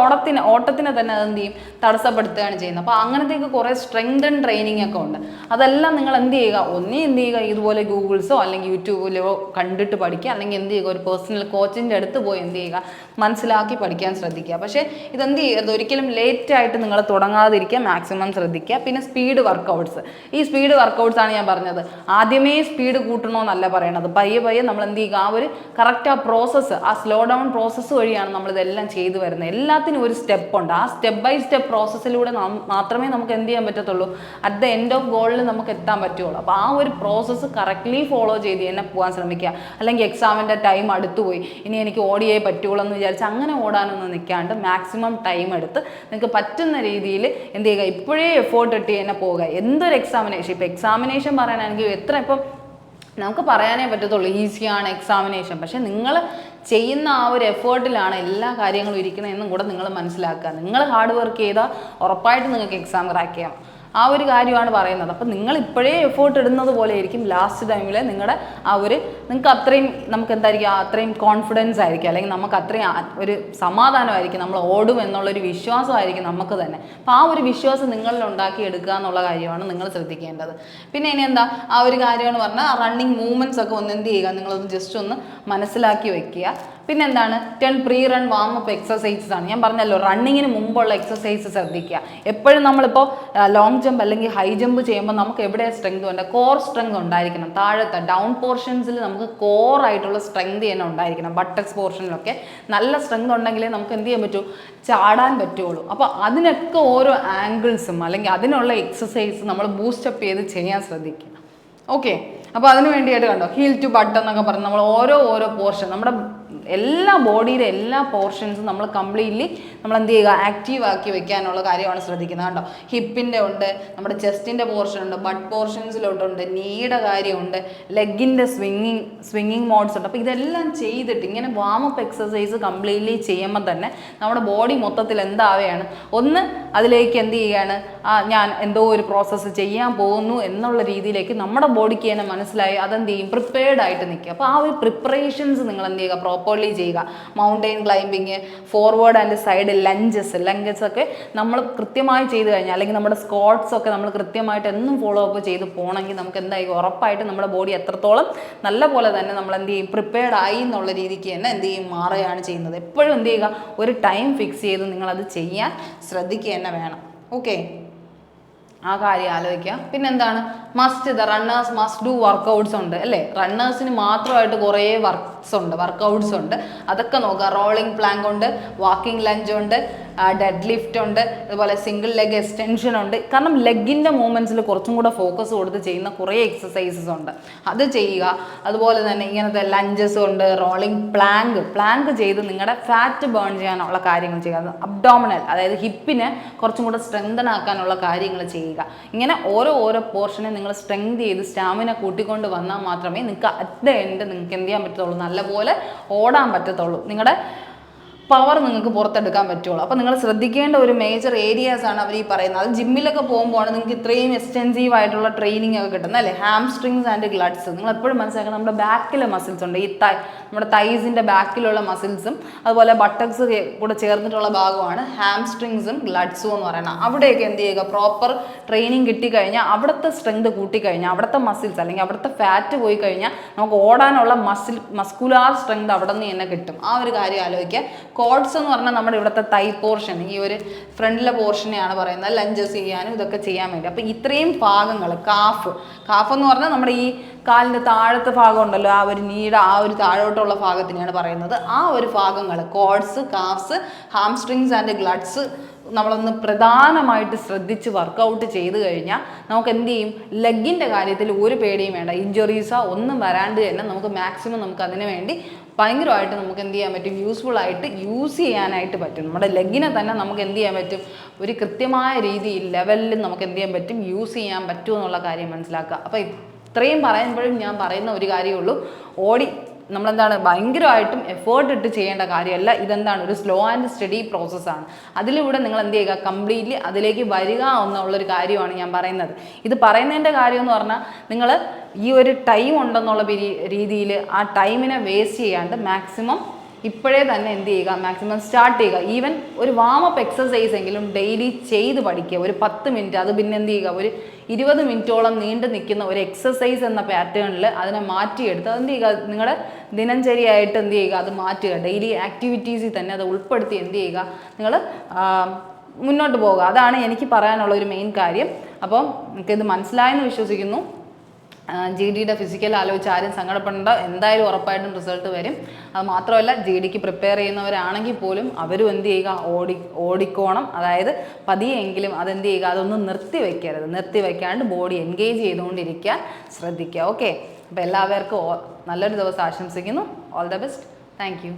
ഓട്ടത്തിനെ തന്നെ അതെന്ത് ചെയ്യും, തടസ്സപ്പെടുത്തുകയാണ് ചെയ്യുന്നത്. അപ്പോൾ അങ്ങനെ അങ്ങനത്തെയൊക്കെ കുറേ സ്ട്രെങ്തൻ ട്രെയിനിങ് ഒക്കെ ഉണ്ട്. അതെല്ലാം നിങ്ങൾ എന്ത് ചെയ്യുക, ഇതുപോലെ ഗൂഗിൾസോ അല്ലെങ്കിൽ യൂട്യൂബിലോ കണ്ടിട്ട് പഠിക്കുക, അല്ലെങ്കിൽ എന്ത് ചെയ്യുക, ഒരു പേഴ്സണൽ കോച്ചിൻ്റെ അടുത്ത് പോയി എന്ത് ചെയ്യുക, മനസ്സിലാക്കി പഠിക്കാൻ ശ്രദ്ധിക്കുക. പക്ഷേ ഇതെന്ത് ചെയ്യരുത്, ഒരിക്കലും ലേറ്റായിട്ട് നിങ്ങൾ തുടങ്ങാതിരിക്കുക, മാക്സിമം ശ്രദ്ധിക്കുക. പിന്നെ സ്പീഡ് വർക്കൗട്ട്സ്, ഈ സ്പീഡ് വർക്കൗട്ട്സ് ആണ് ഞാൻ പറഞ്ഞത്. ആദ്യമേ സ്പീഡ് കൂട്ടണമെന്നല്ല പറയണത്, പയ്യെ നമ്മൾ എന്ത് ചെയ്യുക, ആ ഒരു കറക്റ്റ് ആ പ്രോസസ്സ്, ആ സ്ലോ ഡൗൺ പ്രോസസ്സ് വഴിയാണ് നമ്മളിതെല്ലാം ചെയ്തു വരുന്നത്. എല്ലാത്തിനും ഒരു സ്റ്റെപ്പ് ഉണ്ട്. ആ സ്റ്റെപ്പ് ബൈ സ്റ്റെപ്പ് പ്രോസസ്സിലൂടെ മാത്രമേ നമുക്ക് എന്ത് ചെയ്യാൻ പറ്റത്തുള്ളൂ, അറ്റ് ദ എൻഡ് ഓഫ് ഗോളിൽ നമുക്ക് എത്താൻ പറ്റുള്ളൂ. അപ്പോൾ ആ ഒരു പ്രോസസ്സ് കറക്റ്റ്ലി ഫോളോ ചെയ്ത് തന്നെ പോകാൻ ശ്രമിക്കുക. അല്ലെങ്കിൽ എക്സാമിൻ്റെ ടൈം അടുത്തുപോയി, ഇനി എനിക്ക് ഓടിയേ പറ്റുള്ളൂ എന്ന് വിചാരിച്ച് അങ്ങനെ ഓടാനൊന്നും നിൽക്കാണ്ട് മാക്സിമം ടൈം എടുത്ത് നിങ്ങൾക്ക് പറ്റുന്ന രീതിയിൽ എന്ത് ചെയ്യുക, ഇപ്പോഴേ എഫേർട്ട് ഇട്ട് തന്നെ പോവുക. എന്തൊരു എക്സാമിനേഷൻ, ഇപ്പോൾ എക്സാമിനേഷൻ പറയാനാണെങ്കിൽ ഇപ്പം നമുക്ക് പറയാനേ പറ്റത്തുള്ളൂ ഈസിയാണ് എക്സാമിനേഷൻ, പക്ഷെ നിങ്ങൾ ചെയ്യുന്ന ആ ഒരു എഫേർട്ടിലാണ് എല്ലാ കാര്യങ്ങളും ഇരിക്കണമെന്നും കൂടെ നിങ്ങൾ മനസ്സിലാക്കുക. നിങ്ങൾ ഹാർഡ് വർക്ക് ചെയ്താൽ ഉറപ്പായിട്ട് നിങ്ങൾക്ക് എക്സാം ക്രാക്ക് ചെയ്യാം. ആ ഒരു കാര്യമാണ് പറയുന്നത്. അപ്പം നിങ്ങൾ ഇപ്പോഴേ എഫേർട്ട് ഇടുന്നത് പോലെ ആയിരിക്കും ലാസ്റ്റ് ടൈമിൽ നിങ്ങളുടെ ആ ഒരു, നിങ്ങൾക്ക് അത്രയും നമുക്ക് എന്തായിരിക്കും, അത്രയും കോൺഫിഡൻസ് ആയിരിക്കും, അല്ലെങ്കിൽ നമുക്ക് അത്രയും ഒരു സമാധാനമായിരിക്കും, നമ്മൾ ഓടും എന്നുള്ളൊരു വിശ്വാസമായിരിക്കും നമുക്ക് തന്നെ. അപ്പോൾ ആ ഒരു വിശ്വാസം നിങ്ങളിൽ ഉണ്ടാക്കി എടുക്കുക എന്നുള്ള കാര്യമാണ് നിങ്ങൾ ശ്രദ്ധിക്കേണ്ടത്. പിന്നെ ഇനി എന്താ, ആ ഒരു കാര്യമാണ് പറഞ്ഞാൽ റണ്ണിങ് മൂവ്മെൻറ്റ്സ് ഒക്കെ ഒന്ന് എന്ത് ചെയ്യുക, നിങ്ങളൊന്ന് ജസ്റ്റ് ഒന്ന് മനസ്സിലാക്കി വെക്കുക. പിന്നെ എന്താണ്, 10 pre run warm up exercises ആണ്. ഞാൻ പറഞ്ഞല്ലോ, റണ്ണിങ്ങിന് മുമ്പുള്ള എക്സസൈസ് ശ്രദ്ധിക്കുക. എപ്പോഴും നമ്മളിപ്പോൾ ലോങ് ജമ്പ് അല്ലെങ്കിൽ ഹൈ ജമ്പ് ചെയ്യുമ്പോൾ നമുക്ക് എവിടെ സ്ട്രെങ്ത് ഉണ്ട്, കോർ സ്ട്രെങ്ത് ഉണ്ടായിരിക്കണം. താഴത്തെ ഡൗൺ പോർഷൻസിൽ നമുക്ക് കോർ ആയിട്ടുള്ള സ്ട്രെങ്ത് തന്നെ ഉണ്ടായിരിക്കണം. ബട്ടക്സ് പോർഷനിലൊക്കെ നല്ല സ്ട്രെങ്ത് ഉണ്ടെങ്കിലേ നമുക്ക് എന്ത് ചെയ്യാൻ പറ്റൂ, ചാടാൻ പറ്റുള്ളൂ. അപ്പോൾ അതിനൊക്കെ ഓരോ ആംഗിൾസും അല്ലെങ്കിൽ അതിനുള്ള എക്സസൈസ് നമ്മൾ ബൂസ്റ്റപ്പ് ചെയ്ത് ചെയ്യാൻ ശ്രദ്ധിക്കുക. ഓക്കെ, അപ്പോൾ അതിന് വേണ്ടിയിട്ട് കണ്ടോ, ഹീൽ ടു ബട്ട് എന്നൊക്കെ പറഞ്ഞ് നമ്മൾ ഓരോ പോർഷൻ, നമ്മുടെ എല്ലാ ബോഡിയുടെ എല്ലാ പോർഷൻസും നമ്മൾ കംപ്ലീറ്റ്ലി നമ്മൾ എന്ത് ചെയ്യുക, ആക്റ്റീവ് ആക്കി വെക്കാനുള്ള കാര്യമാണ് ശ്രദ്ധിക്കുന്നത്. കണ്ടോ, ഹിപ്പിൻ്റെ ഉണ്ട്, നമ്മുടെ ചെസ്റ്റിൻ്റെ പോർഷൻ ഉണ്ട്, ബട്ട് പോർഷൻസിലോട്ടുണ്ട്, നീയുടെ കാര്യമുണ്ട്, ലെഗിൻ്റെ സ്വിങ്ങിങ് മോഡ്സ് ഉണ്ട്. അപ്പോൾ ഇതെല്ലാം ചെയ്തിട്ട് ഇങ്ങനെ വാമപ്പ് എക്സസൈസ് കംപ്ലീറ്റ്ലി ചെയ്യുമ്പോൾ തന്നെ നമ്മുടെ ബോഡി മൊത്തത്തിൽ എന്താവുകയാണ്, ഒന്ന് അതിലേക്ക് എന്ത് ചെയ്യുകയാണ്, ഞാൻ എന്തോ ഒരു പ്രോസസ്സ് ചെയ്യാൻ പോകുന്നു എന്നുള്ള രീതിയിലേക്ക് നമ്മുടെ ബോഡിക്ക് തന്നെ മനസ്സിലായി അതെന്ത് ചെയ്യും, പ്രിപ്പയർഡ് ആയിട്ട് നിൽക്കുക. അപ്പോൾ ആ ഒരു പ്രിപ്പറേഷൻസ് നിങ്ങൾ എന്ത് ചെയ്യുക, പ്രോപ്പർലി ചെയ്യുക. Mountain climbing, forward and side lunges ഒക്കെ നമ്മൾ കൃത്യമായി ചെയ്ത് കഴിഞ്ഞാൽ, അല്ലെങ്കിൽ നമ്മുടെ സ്ക്വാട്ട്സ് ഒക്കെ നമ്മൾ കൃത്യമായിട്ട് എന്നും ഫോളോ അപ്പ് ചെയ്ത് പോകണമെങ്കിൽ നമുക്ക് എന്തായിരിക്കും, ഉറപ്പായിട്ട് നമ്മുടെ ബോഡി എത്രത്തോളം നല്ല പോലെ തന്നെ നമ്മൾ എന്ത് ചെയ്യും, പ്രിപ്പയർഡ് ആയി എന്നുള്ള രീതിക്ക് തന്നെ എന്ത് ചെയ്യും, മാറുകയാണ് ചെയ്യുന്നത്. എപ്പോഴും എന്ത് ചെയ്യുക, ഒരു ടൈം ഫിക്സ് ചെയ്ത് നിങ്ങളത് ചെയ്യാൻ ശ്രദ്ധിക്കുക തന്നെ വേണം. ഓക്കെ, ആ കാര്യം ആലോചിക്കുക. പിന്നെന്താണ്, റണ്ണേഴ്സ് മസ്റ്റ് ഡു വർക്കൗട്ട്സ് ഉണ്ട് അല്ലേ. റണ്ണേഴ്സിന് മാത്രമായിട്ട് കുറേ വർക്കൗട്ട്സ് ഉണ്ട്. അതൊക്കെ നോക്കുക. റോളിംഗ് പ്ലാങ്ക് ഉണ്ട്, വാക്കിംഗ് ലഞ്ച് ഉണ്ട്, ഡെഡ് ലിഫ്റ്റ് ഉണ്ട്, അതുപോലെ സിംഗിൾ ലെഗ് എക്സ്റ്റൻഷൻ ഉണ്ട്. കാരണം ലെഗിൻ്റെ മൂവ്മെൻറ്റ്സിൽ കുറച്ചും കൂടെ ഫോക്കസ് കൊടുത്ത് ചെയ്യുന്ന കുറേ എക്സസൈസസ് ഉണ്ട്, അത് ചെയ്യുക. അതുപോലെ തന്നെ ഇങ്ങനത്തെ ലഞ്ചസ് ഉണ്ട്, റോളിംഗ് പ്ലാങ്ക് ചെയ്ത് നിങ്ങളുടെ ഫാറ്റ് ബേൺ ചെയ്യാനുള്ള കാര്യങ്ങൾ ചെയ്യുക. അബ്ഡോമിനൽ, അതായത് ഹിപ്പിനെ കുറച്ചും കൂടെ സ്ട്രെങ്തൻ ആക്കാനുള്ള കാര്യങ്ങൾ ചെയ്യുക. ഇങ്ങനെ ഓരോ പോർഷനെ നിങ്ങൾ സ്ട്രെങ്ത് ചെയ്ത് സ്റ്റാമിന കൂട്ടിക്കൊണ്ട് വന്നാൽ മാത്രമേ നിങ്ങൾക്ക് അറ്റ് ദ എൻഡ് നിങ്ങൾക്ക് എന്ത് ചെയ്യാൻ പറ്റത്തുള്ളൂ, നല്ലപോലെ ഓടാൻ പറ്റത്തുള്ളൂ, നിങ്ങളുടെ പവർ നിങ്ങൾക്ക് പുറത്തെടുക്കാൻ പറ്റുള്ളൂ. അപ്പോൾ നിങ്ങൾ ശ്രദ്ധിക്കേണ്ട ഒരു മേജർ ഏരിയാസ് ആണ് അവർ ഈ പറയുന്നത്. അത് ജിമ്മിലൊക്കെ പോകുമ്പോഴാണ് നിങ്ങൾക്ക് ഇത്രയും എക്സ്റ്റെൻസീവ് ആയിട്ടുള്ള ട്രെയിനിങ് ഒക്കെ കിട്ടുന്നത് അല്ലേ. ഹാംസ്ട്രിങ്സ് ആൻഡ് ഗ്ലഡ്സ് നിങ്ങൾ എപ്പോഴും മനസ്സിലാക്കണം. നമ്മുടെ ബാക്കിലെ മസിൽസ് ഉണ്ട്, ഈ നമ്മുടെ തൈസിൻ്റെ ബാക്കിലുള്ള മസിൽസും അതുപോലെ ബട്ടക്സ് കൂടെ ചേർന്നിട്ടുള്ള ഭാഗമാണ് ഹാംസ്ട്രിങ്സും ഗ്ലഡ്സും എന്ന് പറയുന്നത്. അവിടെയൊക്കെ എന്ത് ചെയ്യുക, പ്രോപ്പർ ട്രെയിനിങ് കിട്ടിക്കഴിഞ്ഞാൽ അവിടുത്തെ സ്ട്രെങ്ത് കൂട്ടിക്കഴിഞ്ഞാൽ അവിടുത്തെ മസിൽസ് അല്ലെങ്കിൽ അവിടുത്തെ ഫാറ്റ് പോയി കഴിഞ്ഞാൽ നമുക്ക് ഓടാനുള്ള മസ്കുലാർ സ്ട്രെങ്ത് അവിടെ നിന്ന് തന്നെ കിട്ടും. ആ ഒരു കാര്യം ആലോചിക്കുക. കോഡ്സ് എന്ന് പറഞ്ഞാൽ നമ്മുടെ ഇവിടുത്തെ തൈ പോർഷൻ, ഈ ഒരു ഫ്രണ്ടിലെ പോർഷനെയാണ് പറയുന്നത്, ലഞ്ചസ് ചെയ്യാനും ഇതൊക്കെ ചെയ്യാൻ വേണ്ടി. അപ്പോൾ ഇത്രയും ഭാഗങ്ങൾ, കാഫ് എന്ന് പറഞ്ഞാൽ നമ്മുടെ ഈ കാലിൻ്റെ താഴത്തെ ഭാഗം ഉണ്ടല്ലോ, ആ ഒരു നീയുടെ ആ ഒരു താഴോട്ടുള്ള ഭാഗത്തിനെയാണ് പറയുന്നത്. ആ ഒരു ഭാഗങ്ങൾ കോഡ്സ്, കാഫ്സ്, ഹാംസ്ട്രിങ്സ് ആൻഡ് ഗ്ലഡ്സ് നമ്മളൊന്ന് പ്രധാനമായിട്ട് ശ്രദ്ധിച്ച് വർക്കൗട്ട് ചെയ്ത് കഴിഞ്ഞാൽ നമുക്ക് എന്ത് ചെയ്യും, ലെഗിൻ്റെ കാര്യത്തിൽ ഒരു പേടിയും വേണ്ട. ഇഞ്ചുറീസോ ഒന്നും വരാണ്ട് തന്നെ നമുക്ക് മാക്സിമം നമുക്ക് അതിന് വേണ്ടി ഭയങ്കരമായിട്ട് നമുക്ക് എന്ത് ചെയ്യാൻ പറ്റും, യൂസ്ഫുൾ ആയിട്ട് യൂസ് ചെയ്യാനായിട്ട് പറ്റും. നമ്മുടെ ലെഗിനെ തന്നെ നമുക്ക് എന്ത് ചെയ്യാൻ പറ്റും, ഒരു കൃത്യമായ രീതിയിൽ ലെവലിൽ നമുക്ക് എന്ത് ചെയ്യാൻ പറ്റും, യൂസ് ചെയ്യാൻ പറ്റും എന്നുള്ള കാര്യം മനസ്സിലാക്കുക. അപ്പോൾ ഇത്രയും പറയുമ്പോഴും ഞാൻ പറയുന്ന ഒരു കാര്യമേ ഉള്ളൂ, നമ്മളെന്താണ് ഭയങ്കരമായിട്ടും എഫേർട്ട് ഇട്ട് ചെയ്യേണ്ട കാര്യമല്ല. ഇതെന്താണ്, ഒരു സ്ലോ ആൻഡ് സ്റ്റഡി പ്രോസസ്സാണ്. അതിലൂടെ നിങ്ങൾ എന്ത് ചെയ്യുക, കംപ്ലീറ്റ്ലി അതിലേക്ക് വരിക എന്നുള്ളൊരു കാര്യമാണ് ഞാൻ പറയുന്നത്. ഇത് പറയുന്നതിൻ്റെ കാര്യം എന്ന് പറഞ്ഞാൽ നിങ്ങൾ ഈ ഒരു ടൈം ഉണ്ടെന്നുള്ള രീതിയിൽ ആ ടൈമിനെ വേസ്റ്റ് ചെയ്യാണ്ട് മാക്സിമം ഇപ്പോഴേ തന്നെ എന്ത് ചെയ്യുക, മാക്സിമം സ്റ്റാർട്ട് ചെയ്യുക. ഈവൻ ഒരു വാമപ്പ് എക്സസൈസ് എങ്കിലും ഡെയിലി ചെയ്ത് പഠിക്കുക. ഒരു 10 മിനിറ്റ്, അത് പിന്നെ എന്ത് ചെയ്യുക, ഒരു 20 മിനിറ്റോളം നീണ്ടു നിൽക്കുന്ന ഒരു എക്സസൈസ് എന്ന പാറ്റേണിൽ അതിനെ മാറ്റിയെടുത്ത് അതെന്ത് ചെയ്യുക, നിങ്ങളുടെ ദിനചര്യയായിട്ട് എന്ത് ചെയ്യുക, അത് മാറ്റുക. ഡെയിലി ആക്ടിവിറ്റീസിൽ തന്നെ അത് ഉൾപ്പെടുത്തി എന്ത് ചെയ്യുക, നിങ്ങൾ മുന്നോട്ട് പോകുക. അതാണ് എനിക്ക് പറയാനുള്ള ഒരു മെയിൻ കാര്യം. അപ്പം നിങ്ങൾക്കിത് മനസ്സിലായെന്ന് വിശ്വസിക്കുന്നു. GD ഫിസിക്കൽ ആലോചിച്ച് ആരും സങ്കടപ്പെടേണ്ട, എന്തായാലും ഉറപ്പായിട്ടും റിസൾട്ട് വരും. അത് മാത്രമല്ല GDക്ക് പ്രിപ്പയർ ചെയ്യുന്നവരാണെങ്കിൽ പോലും അവരും എന്ത് ചെയ്യുക, ഓടിക്കോണം. അതായത് പതിയെങ്കിലും അതെന്ത് ചെയ്യുക, അതൊന്നും നിർത്തി വയ്ക്കാണ്ട് ബോഡി എൻഗേജ് ചെയ്തുകൊണ്ടിരിക്കാൻ ശ്രദ്ധിക്കുക. ഓക്കെ, അപ്പോൾ എല്ലാവർക്കും നല്ലൊരു ദിവസം ആശംസിക്കുന്നു. All the best. Thank you.